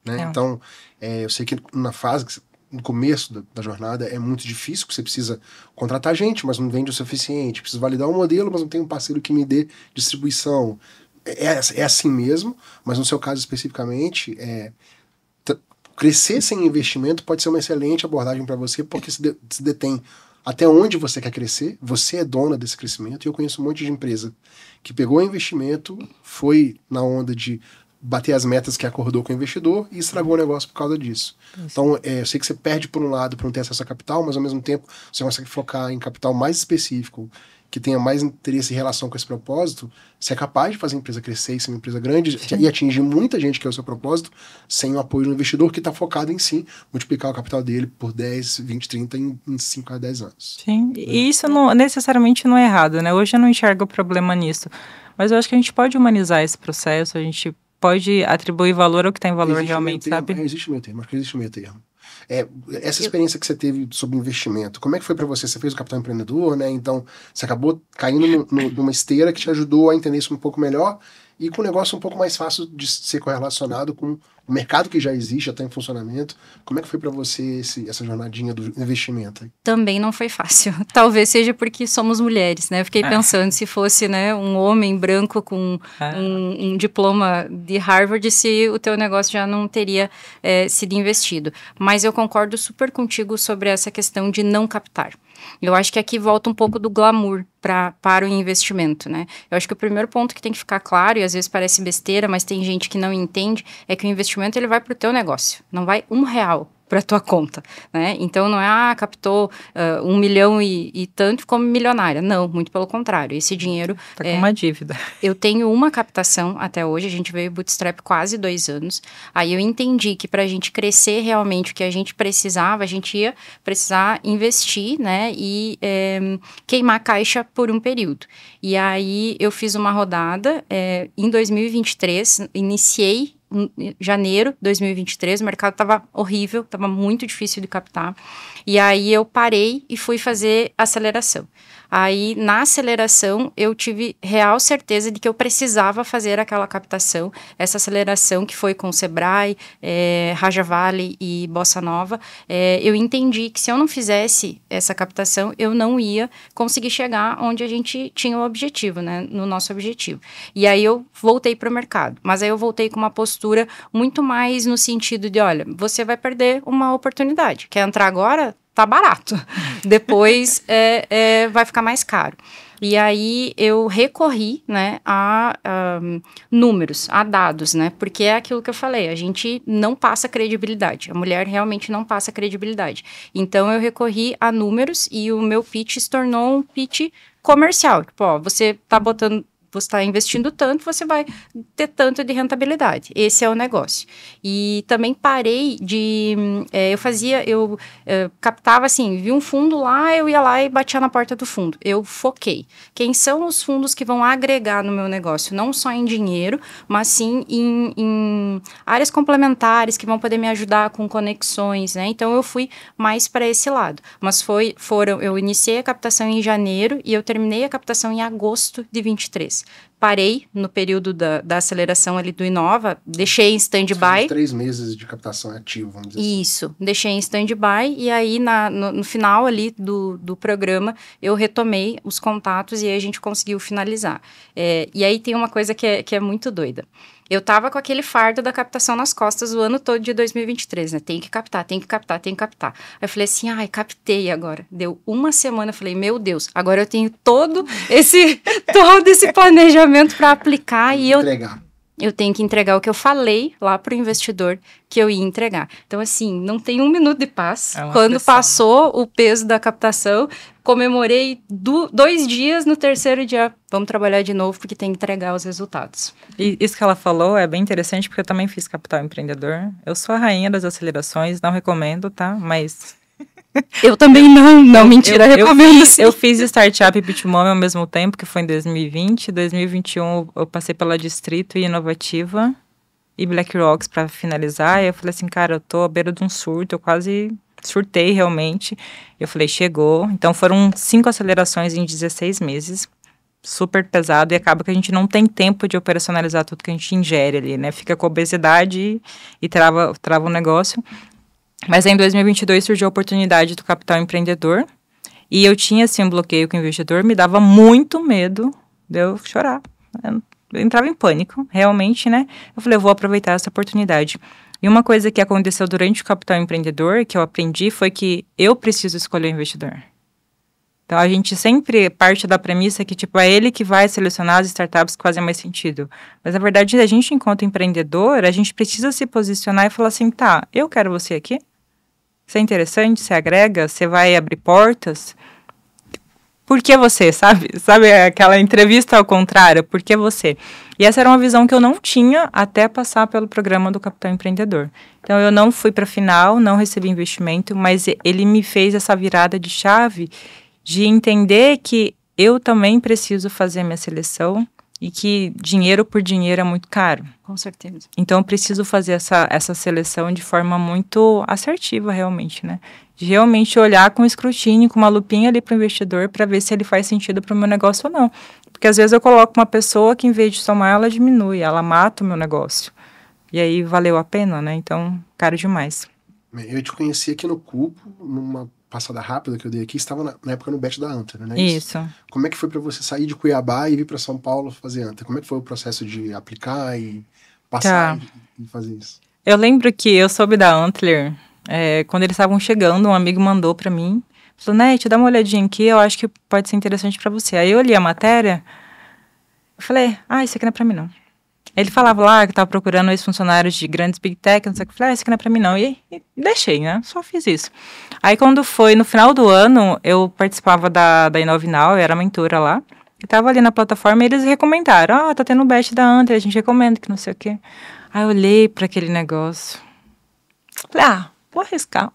né? Então, eu sei que na fase, no começo da jornada, é muito difícil, porque você precisa contratar gente, mas não vende o suficiente, precisa validar um modelo, mas não tem um parceiro que me dê distribuição. É assim mesmo, mas no seu caso especificamente, crescer sem investimento pode ser uma excelente abordagem para você, porque se detém até onde você quer crescer, você é dona desse crescimento, e eu conheço um monte de empresa que pegou investimento, foi na onda de bater as metas que acordou com o investidor e estragou o negócio por causa disso. Então, eu sei que você perde por um lado por não ter acesso a capital, mas ao mesmo tempo você consegue focar em capital mais específico, que tenha mais interesse em relação com esse propósito. Você é capaz de fazer a empresa crescer e ser uma empresa grande e atingir muita gente, que é o seu propósito, sem o apoio do investidor, que está focado em sim multiplicar o capital dele por 10, 20, 30 em 5 a 10 anos. Sim, e isso necessariamente não é errado, né? Hoje eu não enxergo problema nisso, mas eu acho que a gente pode humanizar esse processo, a gente pode atribuir valor ao que tem valor realmente, sabe? Existe meio termo, acho que existe meio termo. Essa experiência que você teve sobre investimento, como é que foi para você? Você fez o Capital Empreendedor, né? Então, você acabou caindo numa esteira que te ajudou a entender isso um pouco melhor e com um negócio um pouco mais fácil de ser correlacionado com o mercado que já existe, já está em funcionamento. Como é que foi para você essa jornadinha do investimento? Também não foi fácil. Talvez seja porque somos mulheres, né? Eu fiquei pensando se fosse, né, um homem branco com um diploma de Harvard, se o teu negócio já não teria sido investido. Mas eu concordo super contigo sobre essa questão de não captar. Eu acho que aqui volta um pouco do glamour para o investimento, né? Eu acho que o primeiro ponto que tem que ficar claro, e às vezes parece besteira, mas tem gente que não entende, é que o investimento ele vai para o teu negócio, não vai R$1 para a tua conta, né? Então não é, captou 1 milhão e tanto como milionária. Não, muito pelo contrário. Esse dinheiro... Tá com uma dívida. Eu tenho uma captação até hoje, a gente veio bootstrap quase 2 anos. Aí eu entendi que para a gente crescer realmente o que a gente precisava, a gente ia precisar investir, né? E queimar caixa por um período. E aí eu fiz uma rodada em 2023, iniciei em janeiro de 2023, o mercado estava horrível, estava muito difícil de captar, e aí eu parei e fui fazer aceleração. Aí, na aceleração, eu tive real certeza de que eu precisava fazer aquela captação, essa aceleração que foi com Sebrae, Raja Valley e Bossa Nova. Eu entendi que se eu não fizesse essa captação, eu não ia conseguir chegar onde a gente tinha o objetivo, né, no nosso objetivo. E aí eu voltei para o mercado, mas aí eu voltei com uma postura muito mais no sentido de, olha, você vai perder uma oportunidade. Quer entrar agora? Tá barato. Depois vai ficar mais caro. E aí eu recorri, né, a números, a dados, né, porque é aquilo que eu falei, a gente não passa credibilidade, a mulher realmente não passa credibilidade. Então eu recorri a números e o meu pitch se tornou um pitch comercial. Tipo, ó, você está investindo tanto, você vai ter tanto de rentabilidade. Esse é o negócio. E também parei de... eu captava assim, vi um fundo lá, eu ia lá e batia na porta do fundo. Eu foquei. Quem são os fundos que vão agregar no meu negócio? Não só em dinheiro, mas sim em áreas complementares que vão poder me ajudar com conexões, né? Então, eu fui mais para esse lado. Mas eu iniciei a captação em janeiro e eu terminei a captação em agosto de 23. Parei no período da aceleração ali do Inova, deixei em stand-by. 3 meses de captação ativo, vamos dizer assim. Isso, deixei em stand-by e aí no final ali do programa eu retomei os contatos e aí a gente conseguiu finalizar. E aí tem uma coisa que é muito doida. Eu tava com aquele fardo da captação nas costas o ano todo de 2023, né? Tem que captar. Aí eu falei assim, captei agora. Deu uma semana, eu falei, meu Deus, agora eu tenho todo esse planejamento para aplicar e entregar. eu tenho que entregar o que eu falei lá para o investidor que eu ia entregar. Então, assim, não tem um minuto de paz. Quando pressão, passou o peso da captação, comemorei 2 dias, no terceiro dia, vamos trabalhar de novo, porque tem que entregar os resultados. E isso que ela falou é bem interessante, porque eu também fiz Capital Empreendedor. Eu sou a rainha das acelerações, não recomendo, tá? Mas... Eu também não, mentira, recomendo sim. Eu fiz Startup e Bitmom ao mesmo tempo, que foi em 2020. Em 2021 eu passei pela Distrito e Inovativa e BlackRock para finalizar. E eu falei assim, cara, eu tô à beira de um surto, eu quase surtei realmente. Eu falei, chegou. Então foram 5 acelerações em 16 meses, super pesado, e acaba que a gente não tem tempo de operacionalizar tudo que a gente ingere ali, né? Fica com obesidade e trava o negócio. Mas aí, em 2022 surgiu a oportunidade do Capital Empreendedor e eu tinha assim um bloqueio com o investidor, me dava muito medo de eu chorar. Eu entrava em pânico, realmente, né? Eu falei, eu vou aproveitar essa oportunidade. E uma coisa que aconteceu durante o Capital Empreendedor, que eu aprendi, foi que eu preciso escolher o investidor. Então, a gente sempre parte da premissa que, tipo, é ele que vai selecionar as startups que fazem mais sentido. Mas, na verdade, a gente, enquanto empreendedor, a gente precisa se posicionar e falar assim, tá, eu quero você aqui. Você é interessante, você agrega, você vai abrir portas. Por que você, sabe? Sabe aquela entrevista ao contrário? Por que você? E essa era uma visão que eu não tinha até passar pelo programa do Capital Empreendedor. Então, eu não fui para a final, não recebi investimento, mas ele me fez essa virada de chave de entender que eu também preciso fazer minha seleção e que dinheiro por dinheiro é muito caro. Com certeza. Então, eu preciso fazer essa seleção de forma muito assertiva, realmente, né? De realmente olhar com escrutínio, com uma lupinha ali para o investidor, para ver se ele faz sentido para o meu negócio ou não. Porque, às vezes, eu coloco uma pessoa que, em vez de somar, ela diminui, ela mata o meu negócio. E aí, valeu a pena, né? Então, caro demais. Eu te conheci aqui no Cupo, numa passada rápida que eu dei aqui, estava na época no Bet da Anta, né? Isso. Como é que foi para você sair de Cuiabá e vir para São Paulo fazer Anta? Como é que foi o processo de aplicar e passar e fazer isso? Eu lembro que eu soube da Antler, quando eles estavam chegando, um amigo mandou para mim, falou, Nete, dá uma olhadinha aqui, eu acho que pode ser interessante para você. Aí eu li a matéria, eu falei, isso aqui não é para mim não. Ele falava lá que estava procurando ex-funcionários de grandes big tech, não sei o que. Eu falei, isso aqui não é pra mim não. E deixei, né? Só fiz isso. Aí, quando foi no final do ano, eu participava da Inovinal, eu era mentora lá. Eu tava ali na plataforma e eles recomendaram. Tá tendo o bet da Anta, a gente recomenda que não sei o quê. Aí, eu olhei para aquele negócio. Falei, vou arriscar.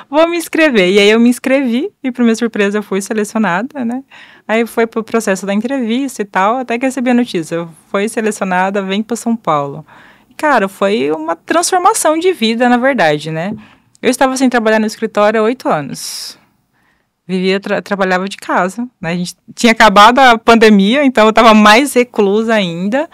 Vou me inscrever. E aí, eu me inscrevi e, para minha surpresa, eu fui selecionada, né? Aí foi pro processo da entrevista e tal, até que recebi a notícia. Foi selecionada, vem para São Paulo. Cara, foi uma transformação de vida, na verdade, né? Eu estava sem trabalhar no escritório há 8 anos. Trabalhava de casa, né? A gente tinha acabado a pandemia, então eu estava mais reclusa ainda.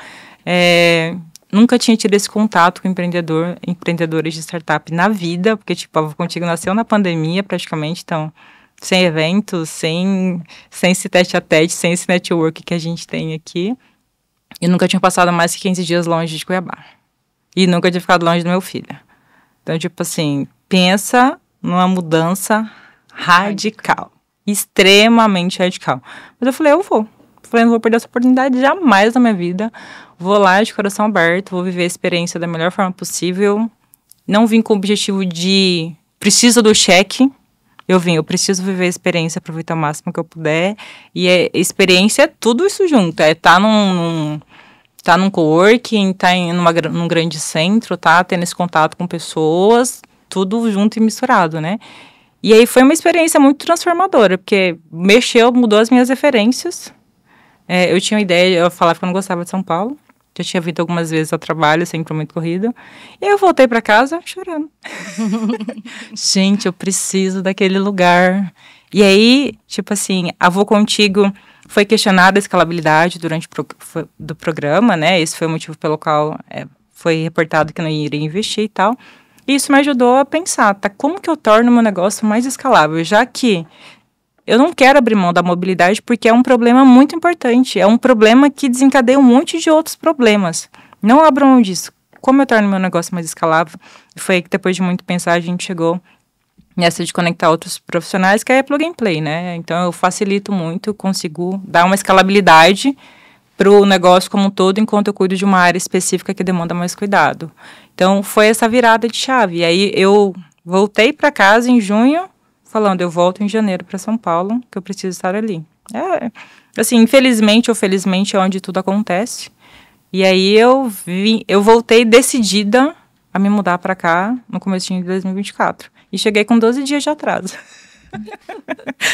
Nunca tinha tido esse contato com empreendedores de startup na vida, porque, tipo, a Vou Contigo nasceu na pandemia, praticamente, então... sem eventos, sem esse tete-a-tete, sem esse network que a gente tem aqui. E nunca tinha passado mais que 15 dias longe de Cuiabá. E nunca tinha ficado longe do meu filho. Então, tipo assim, pensa numa mudança radical. Extremamente radical. Mas eu falei, eu vou. Falei, não vou perder essa oportunidade jamais na minha vida. Vou lá de coração aberto, vou viver a experiência da melhor forma possível. Não vim com o objetivo de preciso do cheque. Eu preciso viver a experiência, aproveitar o máximo que eu puder. E experiência é tudo isso junto. Tá num coworking, tá num grande centro, tá tendo esse contato com pessoas, tudo junto e misturado, né? E aí foi uma experiência muito transformadora, porque mudou as minhas referências. Eu tinha uma ideia, eu falava que eu não gostava de São Paulo. Já tinha vindo algumas vezes ao trabalho, sempre muito corrido. E aí eu voltei para casa chorando. Gente, eu preciso daquele lugar. E aí, tipo assim, a Vou Contigo foi questionada a escalabilidade durante do programa, né? Esse foi o motivo pelo qual foi reportado que não iria investir e tal. E isso me ajudou a pensar, como que eu torno o meu negócio mais escalável? Já que eu não quero abrir mão da mobilidade porque é um problema muito importante. É um problema que desencadeia um monte de outros problemas. Não abro mão disso. Como eu torno meu negócio mais escalável? Foi aí que, depois de muito pensar, a gente chegou nessa de conectar outros profissionais, que é plug and play, né? Então, eu facilito muito, consigo dar uma escalabilidade para o negócio como um todo, enquanto eu cuido de uma área específica que demanda mais cuidado. Então, foi essa virada de chave. E aí, eu voltei para casa em junho, falando, eu volto em janeiro para São Paulo, que eu preciso estar ali. Assim, infelizmente ou felizmente, é onde tudo acontece. E aí, eu voltei decidida a me mudar para cá no comecinho de 2024. E cheguei com 12 dias de atraso.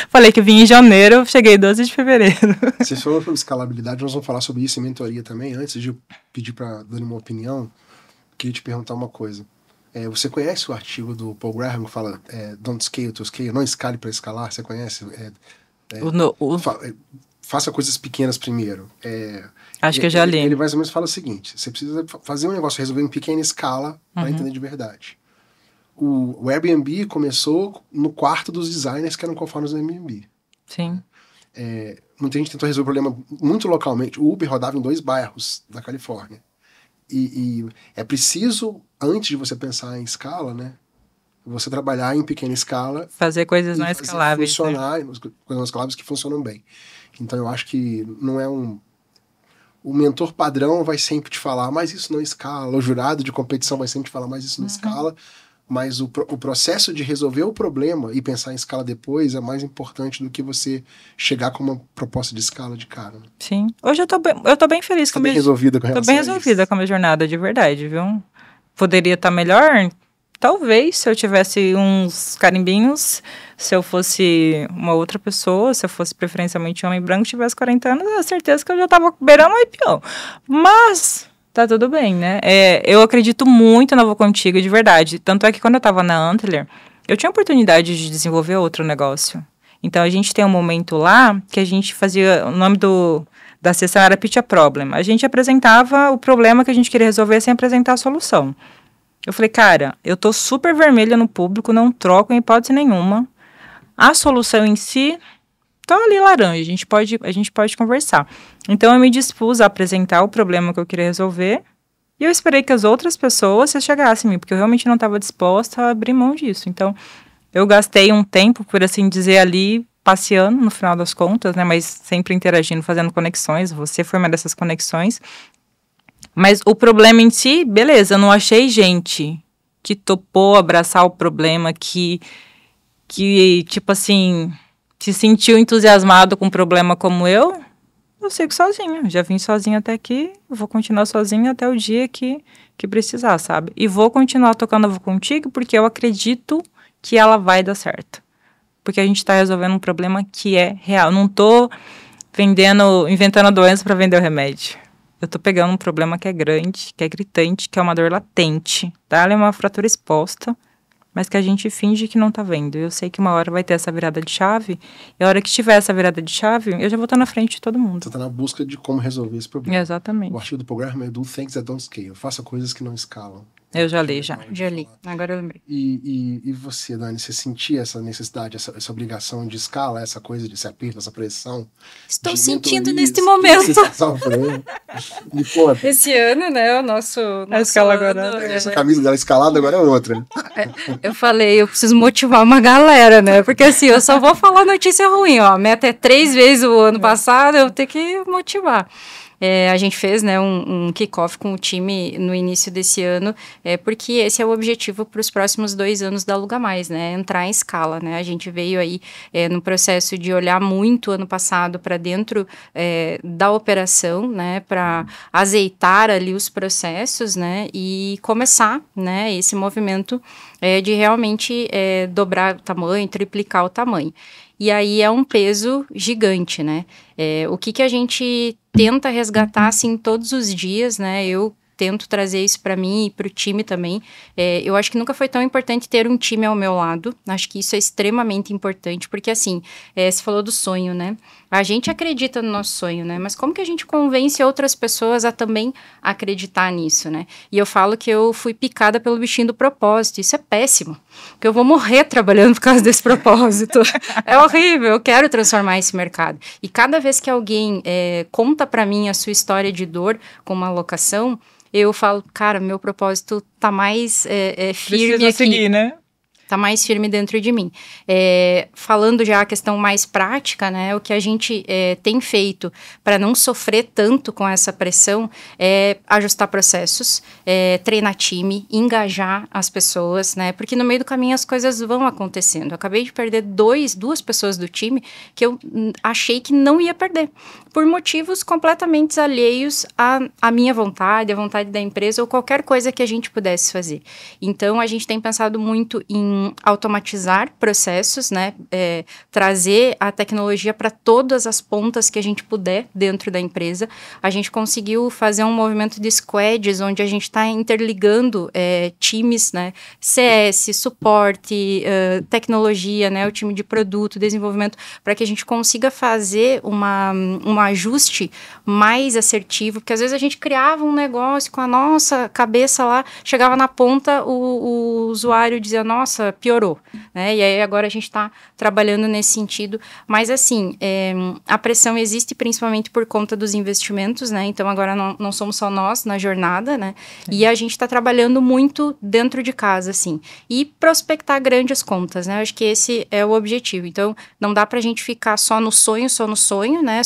Falei que vim em janeiro, cheguei 12 de fevereiro. Você falou sobre escalabilidade, nós vamos falar sobre isso em mentoria também. Antes de eu pedir para dar uma opinião, queria te perguntar uma coisa. Você conhece o artigo do Paul Graham que fala don't scale to scale, não escale para escalar? Você conhece? Faça coisas pequenas primeiro. Acho que eu já li. Ele mais ou menos fala o seguinte, você precisa fazer um negócio, resolver em pequena escala para entender de verdade. O Airbnb começou no quarto dos designers que eram conformes do Airbnb. Sim. Muita gente tentou resolver o problema muito localmente. O Uber rodava em 2 bairros da Califórnia. E é preciso, antes de você pensar em escala, né? Você trabalhar em pequena escala. Fazer coisas não escaláveis. Funcionar, né? Coisas não escaláveis que funcionam bem. Então eu acho que não é o mentor padrão vai sempre te falar, mas isso não escala. O jurado de competição vai sempre te falar, mas isso não escala. Mas o processo de resolver o problema e pensar em escala depois é mais importante do que você chegar com uma proposta de escala de cara. Né? Sim. Hoje eu tô bem feliz com a minha... resolvida com a Tô bem resolvida com a minha jornada, de verdade, viu? Poderia estar melhor? Talvez, se eu tivesse uns carimbinhos, se eu fosse uma outra pessoa, se eu fosse preferencialmente um homem branco, tivesse 40 anos, eu tenho certeza que eu já tava beirando o IPO. Mas... tá tudo bem, né? Eu acredito muito na Vou Contigo, de verdade. Tanto é que quando eu tava na Antler, eu tinha a oportunidade de desenvolver outro negócio. Então, a gente tem um momento lá que a gente fazia... O nome da sessão era Pitch a Problem. A gente apresentava o problema que a gente queria resolver sem apresentar a solução. Eu falei, cara, eu tô super vermelha no público, não troco em hipótese nenhuma. A solução em si... tô ali laranja, a gente pode conversar. Então, eu me dispus a apresentar o problema que eu queria resolver e eu esperei que as outras pessoas se chegassem a mim, porque eu realmente não estava disposta a abrir mão disso. Então, eu gastei um tempo, por assim dizer, ali, passeando, no final das contas, né, mas sempre interagindo, fazendo conexões. Você foi uma dessas conexões. Mas o problema em si, beleza, eu não achei gente que topou abraçar o problema, que tipo assim... se sentiu entusiasmado com um problema como eu sigo sozinha. Já vim sozinha até aqui, vou continuar sozinha até o dia que precisar, sabe? E vou continuar tocando a Vou Contigo porque eu acredito que ela vai dar certo. Porque a gente tá resolvendo um problema que é real. Não tô inventando a doença para vender o remédio. Eu tô pegando um problema que é grande, que é gritante, que é uma dor latente, tá? Ela é uma fratura exposta, mas que a gente finge que não tá vendo. Eu sei que uma hora vai ter essa virada de chave, e a hora que tiver essa virada de chave, eu já vou estar na frente de todo mundo. Você tá na busca de como resolver esse problema. Exatamente. O artigo do programa é Do Things That Don't Scale. Faça coisas que não escalam. Eu já li, já li. Agora eu lembrei. E você, Dani, você sentia essa necessidade, essa obrigação de escala, essa coisa de se aperto, essa pressão? Estou sentindo neste momento. Me conta. Esse ano, né, o nosso a escala agora. Essa camisa dela escalada agora é outra. Eu falei, eu preciso motivar uma galera, né? Porque assim, eu só vou falar notícia ruim, ó. A meta é 3 vezes o ano passado, eu tenho que motivar. A gente fez, né, um kick-off com o time no início desse ano, porque esse é o objetivo para os próximos 2 anos da Aluga Mais, né, entrar em escala, né, a gente veio aí no processo de olhar muito ano passado para dentro da operação, né, para azeitar ali os processos, né, e começar, né, esse movimento de realmente dobrar o tamanho, triplicar o tamanho. E aí é um peso gigante, né? O que a gente tenta resgatar, assim, todos os dias, né? Eu tento trazer isso para mim e para o time também. Eu acho que nunca foi tão importante ter um time ao meu lado. Acho que isso é extremamente importante, porque assim, você falou do sonho, né? A gente acredita no nosso sonho, né? Mas como que a gente convence outras pessoas a também acreditar nisso, né? E eu falo que eu fui picada pelo bichinho do propósito. Isso é péssimo, porque eu vou morrer trabalhando por causa desse propósito. É horrível, eu quero transformar esse mercado. E cada vez que alguém conta para mim a sua história de dor com uma locação, eu falo, cara, meu propósito tá mais firme Precisa aqui. seguir, né? Tá mais firme dentro de mim. Falando já a questão mais prática, né, o que a gente tem feito para não sofrer tanto com essa pressão é ajustar processos, treinar time, engajar as pessoas, né, porque no meio do caminho as coisas vão acontecendo. Eu acabei de perder duas pessoas do time que eu achei que não ia perder, por motivos completamente alheios à minha vontade, à vontade da empresa ou qualquer coisa que a gente pudesse fazer. Então, a gente tem pensado muito em automatizar processos, né? Trazer a tecnologia para todas as pontas que a gente puder dentro da empresa. A gente conseguiu fazer um movimento de squads, onde a gente está interligando times, né? CS, suporte, tecnologia, né? O time de produto, desenvolvimento, para que a gente consiga fazer um ajuste mais assertivo, porque às vezes a gente criava um negócio com a nossa cabeça lá, chegava na ponta, o usuário dizia, nossa, piorou, né? E aí agora a gente está trabalhando nesse sentido, mas assim, a pressão existe principalmente por conta dos investimentos, né? Então agora não somos só nós na jornada, né? E a gente está trabalhando muito dentro de casa, assim, e prospectar grandes contas, né? Acho que esse é o objetivo. Então não dá pra gente ficar só no sonho, né?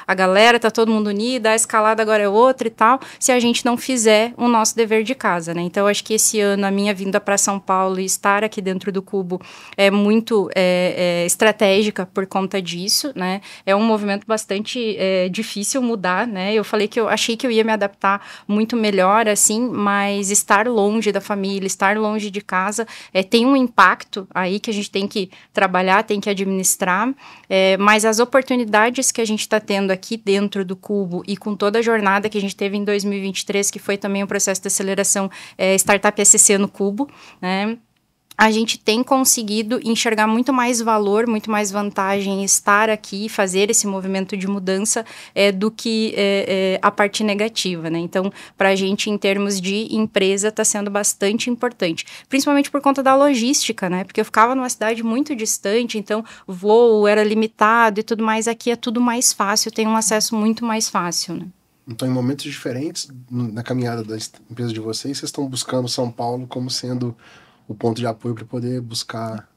A galera tá todo mundo unido, a escalada agora é outra e tal, se a gente não fizer o nosso dever de casa, né? Então acho que esse ano a minha vinda para São Paulo e estar aqui dentro do Cubo é muito estratégica por conta disso, né? É um movimento bastante difícil mudar, né? Eu falei que eu achei que eu ia me adaptar muito melhor, assim, mas estar longe da família, estar longe de casa, tem um impacto aí que a gente tem que trabalhar, tem que administrar, mas as oportunidades que a gente está tendo aqui dentro do Cubo e com toda a jornada que a gente teve em 2023, que foi também um processo de aceleração Startup SC no Cubo, né? A gente tem conseguido enxergar muito mais valor, muito mais vantagem em estar aqui, fazer esse movimento de mudança do que a parte negativa, né? Então, para a gente, em termos de empresa, está sendo bastante importante. Principalmente por conta da logística, né? Porque eu ficava numa cidade muito distante, então o voo era limitado e tudo mais. Aqui é tudo mais fácil, tem um acesso muito mais fácil, né? Então, em momentos diferentes, na caminhada da empresa de vocês estão buscando São Paulo como sendo o ponto de apoio para poder buscar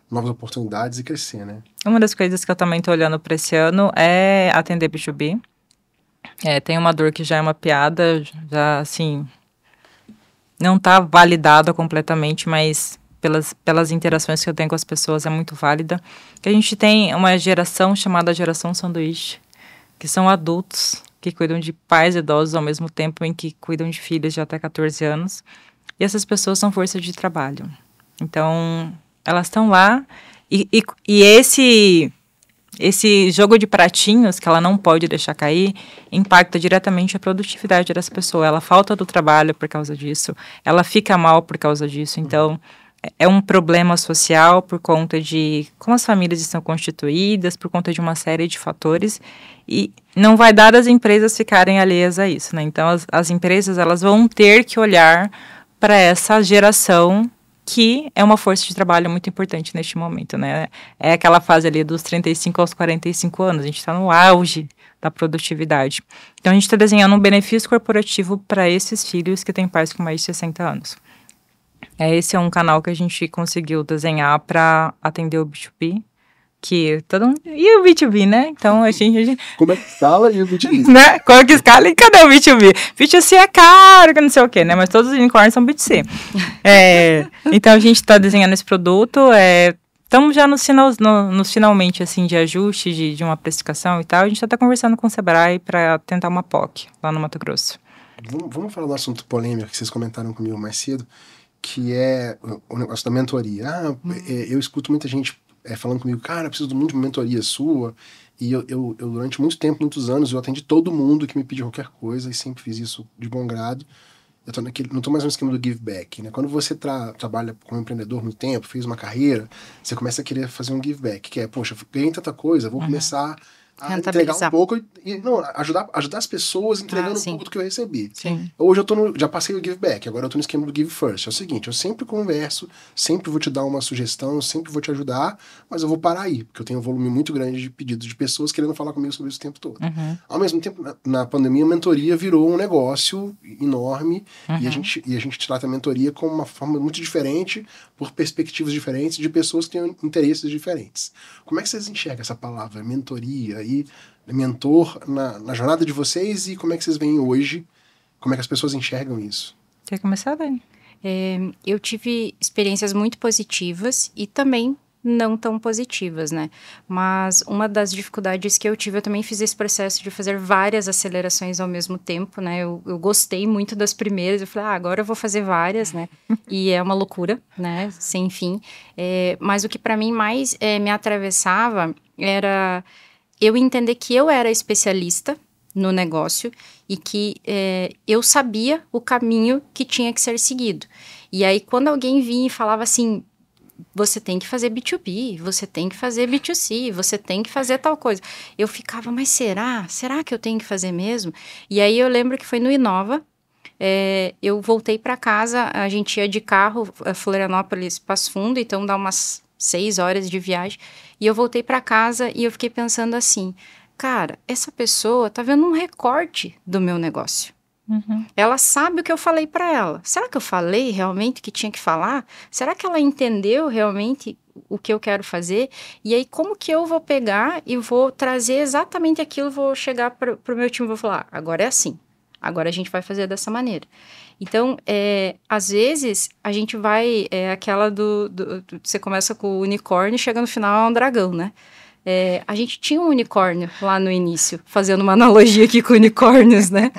novas oportunidades e crescer, né? Uma das coisas que eu também estou olhando para esse ano é atender B2B. Tem uma dor que já é uma piada, já assim, não está validada completamente, mas pelas interações que eu tenho com as pessoas é muito válida. Que a gente tem uma geração chamada geração sanduíche, que são adultos que cuidam de pais idosos ao mesmo tempo em que cuidam de filhos de até 14 anos. E essas pessoas são força de trabalho. Então, elas estão lá e esse jogo de pratinhos que ela não pode deixar cair impacta diretamente a produtividade dessa pessoa. Ela falta do trabalho por causa disso, ela fica mal por causa disso. Então, é um problema social por conta de como as famílias estão constituídas, por conta de uma série de fatores. E não vai dar as empresas ficarem alheias a isso, né? Então, as empresas elas vão ter que olhar para essa geração que é uma força de trabalho muito importante neste momento, né? É aquela fase ali dos 35 aos 45 anos, a gente está no auge da produtividade. Então, a gente está desenhando um benefício corporativo para esses filhos que têm pais com mais de 60 anos. Esse é um canal que a gente conseguiu desenhar para atender o B2B, que todo mundo... E o B2B, né? Então, a gente... Como é que escala e o B2B? Né? Como é que escala e cadê o B2B? B2C é caro, que não sei o quê, né? Mas todos os unicórnios são B2C. Então, a gente está desenhando esse produto, estamos já nos finalmente, assim, de ajuste de uma precificação e tal. A gente já está conversando com o Sebrae para tentar uma POC lá no Mato Grosso. Vamos falar do assunto polêmico que vocês comentaram comigo mais cedo, que é o negócio da mentoria. Eu escuto muita gente falando comigo, cara, preciso muito de uma mentoria sua. E eu, durante muito tempo, muitos anos, eu atendi todo mundo que me pediu qualquer coisa e sempre fiz isso de bom grado. Não estou mais no esquema do give back, né? Quando você trabalha como empreendedor muito tempo, fez uma carreira, você começa a querer fazer um give back, que é, poxa, ganhei tanta coisa, vou começar a entregar um pouco e não, ajudar as pessoas entregando um pouco do que eu recebi. Sim. Hoje já passei o give back, agora eu tô no esquema do give first. É o seguinte, eu sempre converso, sempre vou te dar uma sugestão, sempre vou te ajudar, mas eu vou parar aí, porque eu tenho um volume muito grande de pedidos de pessoas querendo falar comigo sobre isso o tempo todo. Ao mesmo tempo, na pandemia, a mentoria virou um negócio enorme e a gente trata a mentoria como uma forma muito diferente, por perspectivas diferentes, de pessoas que têm interesses diferentes. Como é que vocês enxergam essa palavra, mentoria e mentor na jornada de vocês e como é que vocês veem hoje, como é que as pessoas enxergam isso? Quer começar, Dani? Eu tive experiências muito positivas e também não tão positivas, né? Mas uma das dificuldades que eu tive, eu também fiz esse processo de fazer várias acelerações ao mesmo tempo, né? Eu gostei muito das primeiras, eu falei, agora eu vou fazer várias, né? E é uma loucura, né? Sem fim. Mas o que para mim mais me atravessava era eu entender que eu era especialista no negócio e que eu sabia o caminho que tinha que ser seguido. E aí, quando alguém vinha e falava assim, você tem que fazer B2B, você tem que fazer B2C, você tem que fazer tal coisa. Eu ficava, mas será? Será que eu tenho que fazer mesmo? E aí eu lembro que foi no Inova, eu voltei para casa, a gente ia de carro, Florianópolis, Passo Fundo, então dá umas 6 horas de viagem, e eu voltei para casa e eu fiquei pensando assim, cara, essa pessoa tá vendo um recorte do meu negócio. Ela sabe o que eu falei para ela. Será que eu falei realmente que tinha que falar? Será que ela entendeu realmente o que eu quero fazer? E aí, como que eu vou pegar e vou trazer exatamente aquilo, vou chegar para o meu time e vou falar, agora é assim, agora a gente vai fazer dessa maneira. Então, às vezes, a gente vai, aquela você começa com o unicórnio e chega no final é um dragão, né? A gente tinha um unicórnio lá no início, fazendo uma analogia aqui com unicórnios, né?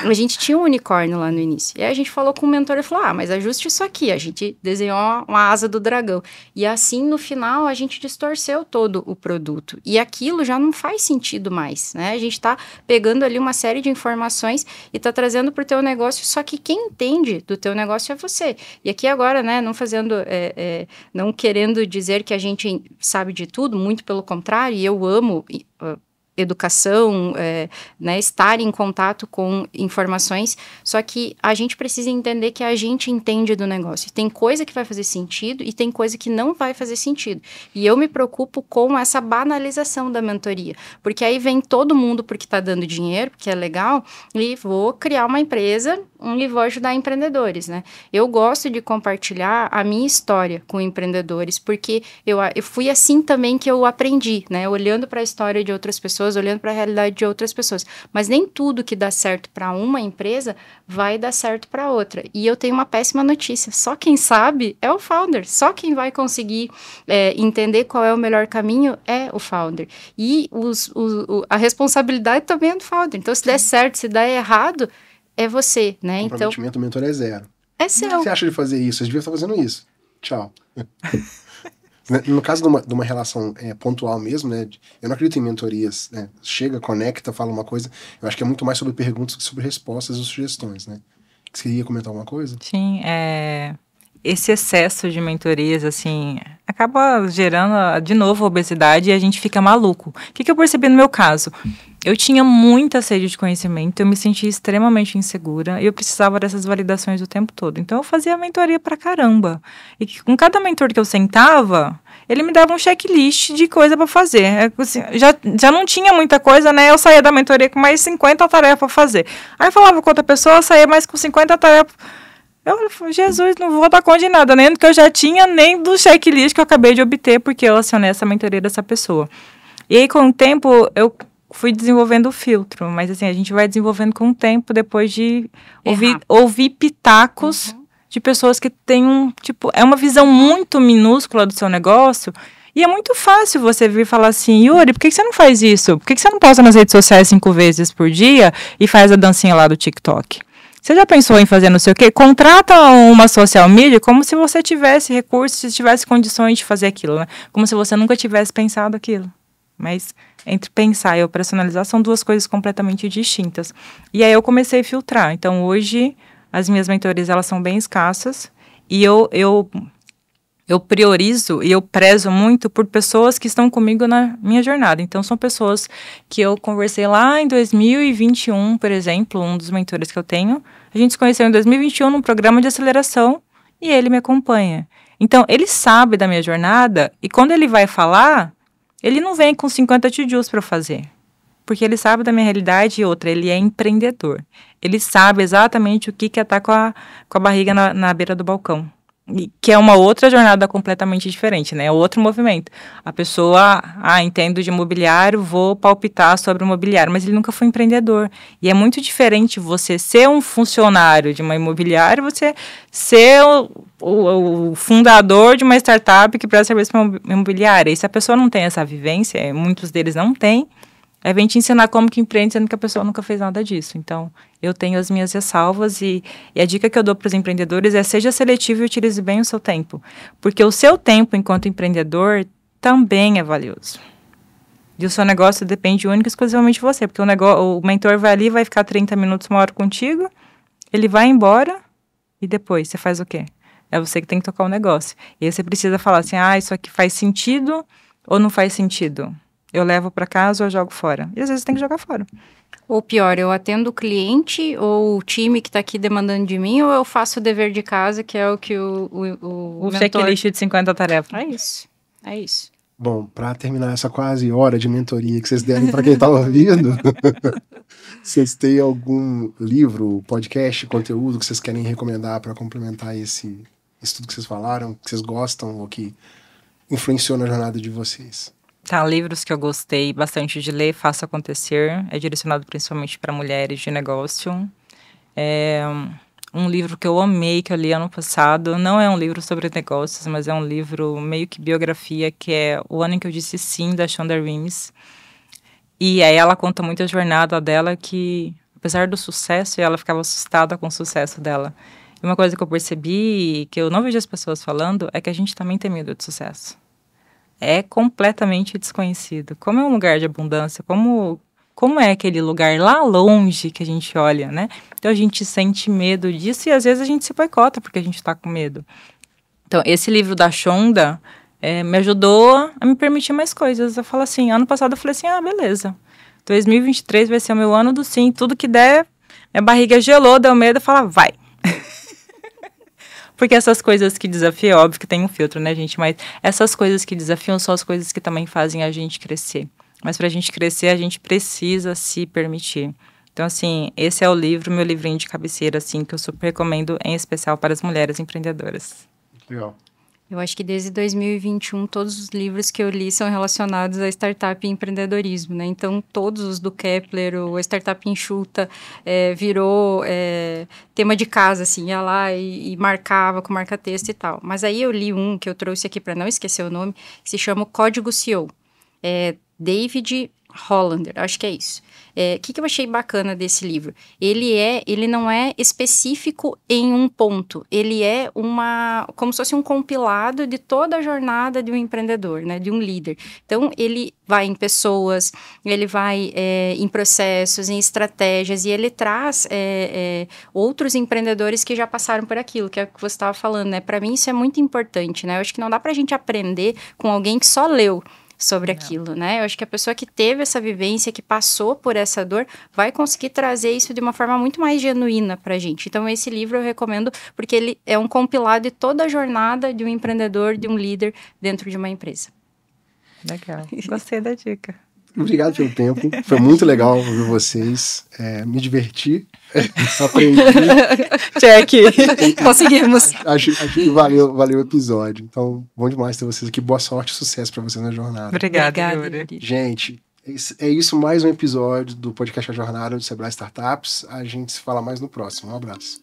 A gente tinha um unicórnio lá no início. E aí a gente falou com o mentor e falou, mas ajuste isso aqui. A gente desenhou uma asa do dragão. E assim, no final, a gente distorceu todo o produto. E aquilo já não faz sentido mais, né? A gente tá pegando ali uma série de informações e tá trazendo pro teu negócio, só que quem entende do teu negócio é você. E aqui agora, né, não querendo dizer que a gente sabe de tudo, muito pelo contrário, e eu amo educação, né, estar em contato com informações, só que a gente precisa entender que a gente entende do negócio. Tem coisa que vai fazer sentido e tem coisa que não vai fazer sentido. E eu me preocupo com essa banalização da mentoria, porque aí vem todo mundo porque está dando dinheiro, porque é legal, e vou criar uma empresa e vou ajudar empreendedores, né? Eu gosto de compartilhar a minha história com empreendedores, porque eu fui assim também que eu aprendi, né? Olhando para a história de outras pessoas, olhando para a realidade de outras pessoas. Mas nem tudo que dá certo para uma empresa vai dar certo para outra. E eu tenho uma péssima notícia. Só quem sabe é o founder. Só quem vai conseguir entender qual é o melhor caminho é o founder. E a responsabilidade também é do founder. Então, se der certo, se der errado, é você, né? O comprometimento do mentor é zero. É seu. O que você acha de fazer isso? Vocês deviam estar fazendo isso. Tchau. No caso de uma relação pontual mesmo, né? Eu não acredito em mentorias, né? Chega, conecta, fala uma coisa. Eu acho que é muito mais sobre perguntas que sobre respostas ou sugestões, né? Você queria comentar alguma coisa? Sim, esse excesso de mentorias, assim, acaba gerando, de novo, obesidade e a gente fica maluco. O que eu percebi no meu caso? Eu tinha muita sede de conhecimento, eu me sentia extremamente insegura e eu precisava dessas validações o tempo todo. Então, eu fazia mentoria pra caramba. E com cada mentor que eu sentava, ele me dava um checklist de coisa pra fazer. Assim, já não tinha muita coisa, né? Eu saía da mentoria com mais 50 tarefas pra fazer. Aí eu falava com outra pessoa, eu saía mais com 50 tarefas. Eu falei, Jesus, não vou dar conta de nada, nem do que eu já tinha, nem do checklist que eu acabei de obter, porque eu acionei essa mentoria dessa pessoa. E aí, com o tempo, eu fui desenvolvendo o filtro, mas assim, a gente vai desenvolvendo com o tempo, depois de ouvir pitacos de pessoas que têm é uma visão muito minúscula do seu negócio, e é muito fácil você vir falar assim, Yuri, por que você não faz isso? Por que você não posta nas redes sociais 5 vezes por dia e faz a dancinha lá do TikTok? Você já pensou em fazer não sei o quê? Contrata uma social media como se você tivesse recursos, se tivesse condições de fazer aquilo, né? Como se você nunca tivesse pensado aquilo. Mas entre pensar e operacionalizar são duas coisas completamente distintas. E aí eu comecei a filtrar. Então, hoje, as minhas mentorias, elas são bem escassas. E eu eu priorizo e eu prezo muito por pessoas que estão comigo na minha jornada. Então, são pessoas que eu conversei lá em 2021, por exemplo, um dos mentores que eu tenho. A gente se conheceu em 2021 num programa de aceleração e ele me acompanha. Então, ele sabe da minha jornada e quando ele vai falar, ele não vem com 50 to-dos para fazer. Porque ele sabe da minha realidade e outra, ele é empreendedor. Ele sabe exatamente o que é estar com a barriga na beira do balcão. Que é uma outra jornada completamente diferente, né? É outro movimento. A pessoa, entendo de imobiliário, vou palpitar sobre o imobiliário, mas ele nunca foi empreendedor. E é muito diferente você ser um funcionário de uma imobiliária, você ser o fundador de uma startup que presta serviço para uma imobiliária. E se a pessoa não tem essa vivência, muitos deles não têm, vem te ensinar como que empreende, sendo que a pessoa nunca fez nada disso. Então, eu tenho as minhas ressalvas e a dica que eu dou para os empreendedores é seja seletivo e utilize bem o seu tempo. Porque o seu tempo enquanto empreendedor também é valioso. E o seu negócio depende única e exclusivamente de você. Porque o mentor vai ali, vai ficar 30 minutos, 1 hora contigo, ele vai embora e depois você faz o quê? É você que tem que tocar o negócio. E aí você precisa falar assim, isso aqui faz sentido ou não faz sentido? Eu levo para casa ou eu jogo fora? E às vezes tem que jogar fora. Ou pior, eu atendo o cliente ou o time que está aqui demandando de mim, ou eu faço o dever de casa, que é o que o mentor... checklist de 50 tarefas. É isso. Bom, para terminar essa quase hora de mentoria que vocês deram para quem está ouvindo, vocês têm algum livro, podcast, conteúdo que vocês querem recomendar para complementar isso tudo que vocês falaram, que vocês gostam ou que influenciou na jornada de vocês? Livros que eu gostei bastante de ler, Faça Acontecer, é direcionado principalmente para mulheres de negócio. Um livro que eu amei, que eu li ano passado, não é um livro sobre negócios, mas é um livro meio que biografia, que é O Ano em que eu Disse Sim, da Shonda Rhimes. E aí ela conta muito a jornada dela, que apesar do sucesso, ela ficava assustada com o sucesso dela. E uma coisa que eu percebi, que eu não vejo as pessoas falando, é que a gente também tem medo de sucesso. É completamente desconhecido. Como é um lugar de abundância, como é aquele lugar lá longe que a gente olha, né? Então a gente sente medo disso e às vezes a gente se boicota porque a gente está com medo. Então esse livro da Shonda me ajudou a me permitir mais coisas. Eu falo assim, ano passado eu falei assim, beleza, 2023 vai ser o meu ano do sim, tudo que der, minha barriga gelou, deu medo, eu falo, vai. Porque essas coisas que desafiam, óbvio que tem um filtro, né, gente? Mas essas coisas que desafiam são as coisas que também fazem a gente crescer. Mas para a gente crescer, a gente precisa se permitir. Então, assim, esse é o livro, meu livrinho de cabeceira, assim, que eu super recomendo, em especial para as mulheres empreendedoras. Legal. Eu acho que desde 2021, todos os livros que eu li são relacionados a startup e empreendedorismo, né? Então, todos os do Kepler, o Startup Enxuta, virou tema de casa, assim, ia lá e marcava com marca-texto e tal. Mas aí eu li um que eu trouxe aqui para não esquecer o nome, que se chama Código CEO. David Hollander, acho que é isso. O que eu achei bacana desse livro? Ele não é específico em um ponto, ele é como se fosse um compilado de toda a jornada de um empreendedor, né, de um líder. Então, ele vai em pessoas, ele vai em processos, em estratégias, e ele traz outros empreendedores que já passaram por aquilo, que é o que você estava falando, né? Para mim, isso é muito importante, né? Eu acho que não dá para a gente aprender com alguém que só leu sobre aquilo, né? Eu acho que a pessoa que teve essa vivência, que passou por essa dor, vai conseguir trazer isso de uma forma muito mais genuína pra gente. Então, esse livro eu recomendo porque ele é um compilado de toda a jornada de um empreendedor, de um líder dentro de uma empresa. Legal. Gostei da dica. Obrigado pelo tempo. Foi muito legal ouvir vocês. Me diverti. Aprendi. Check. Conseguimos. Acho que valeu o episódio. Então, bom demais ter vocês aqui. Boa sorte e sucesso para vocês na jornada. Obrigada, Yuri. Gente, é isso, mais um episódio do podcast A Jornada do Sebrae Startups. A gente se fala mais no próximo. Um abraço.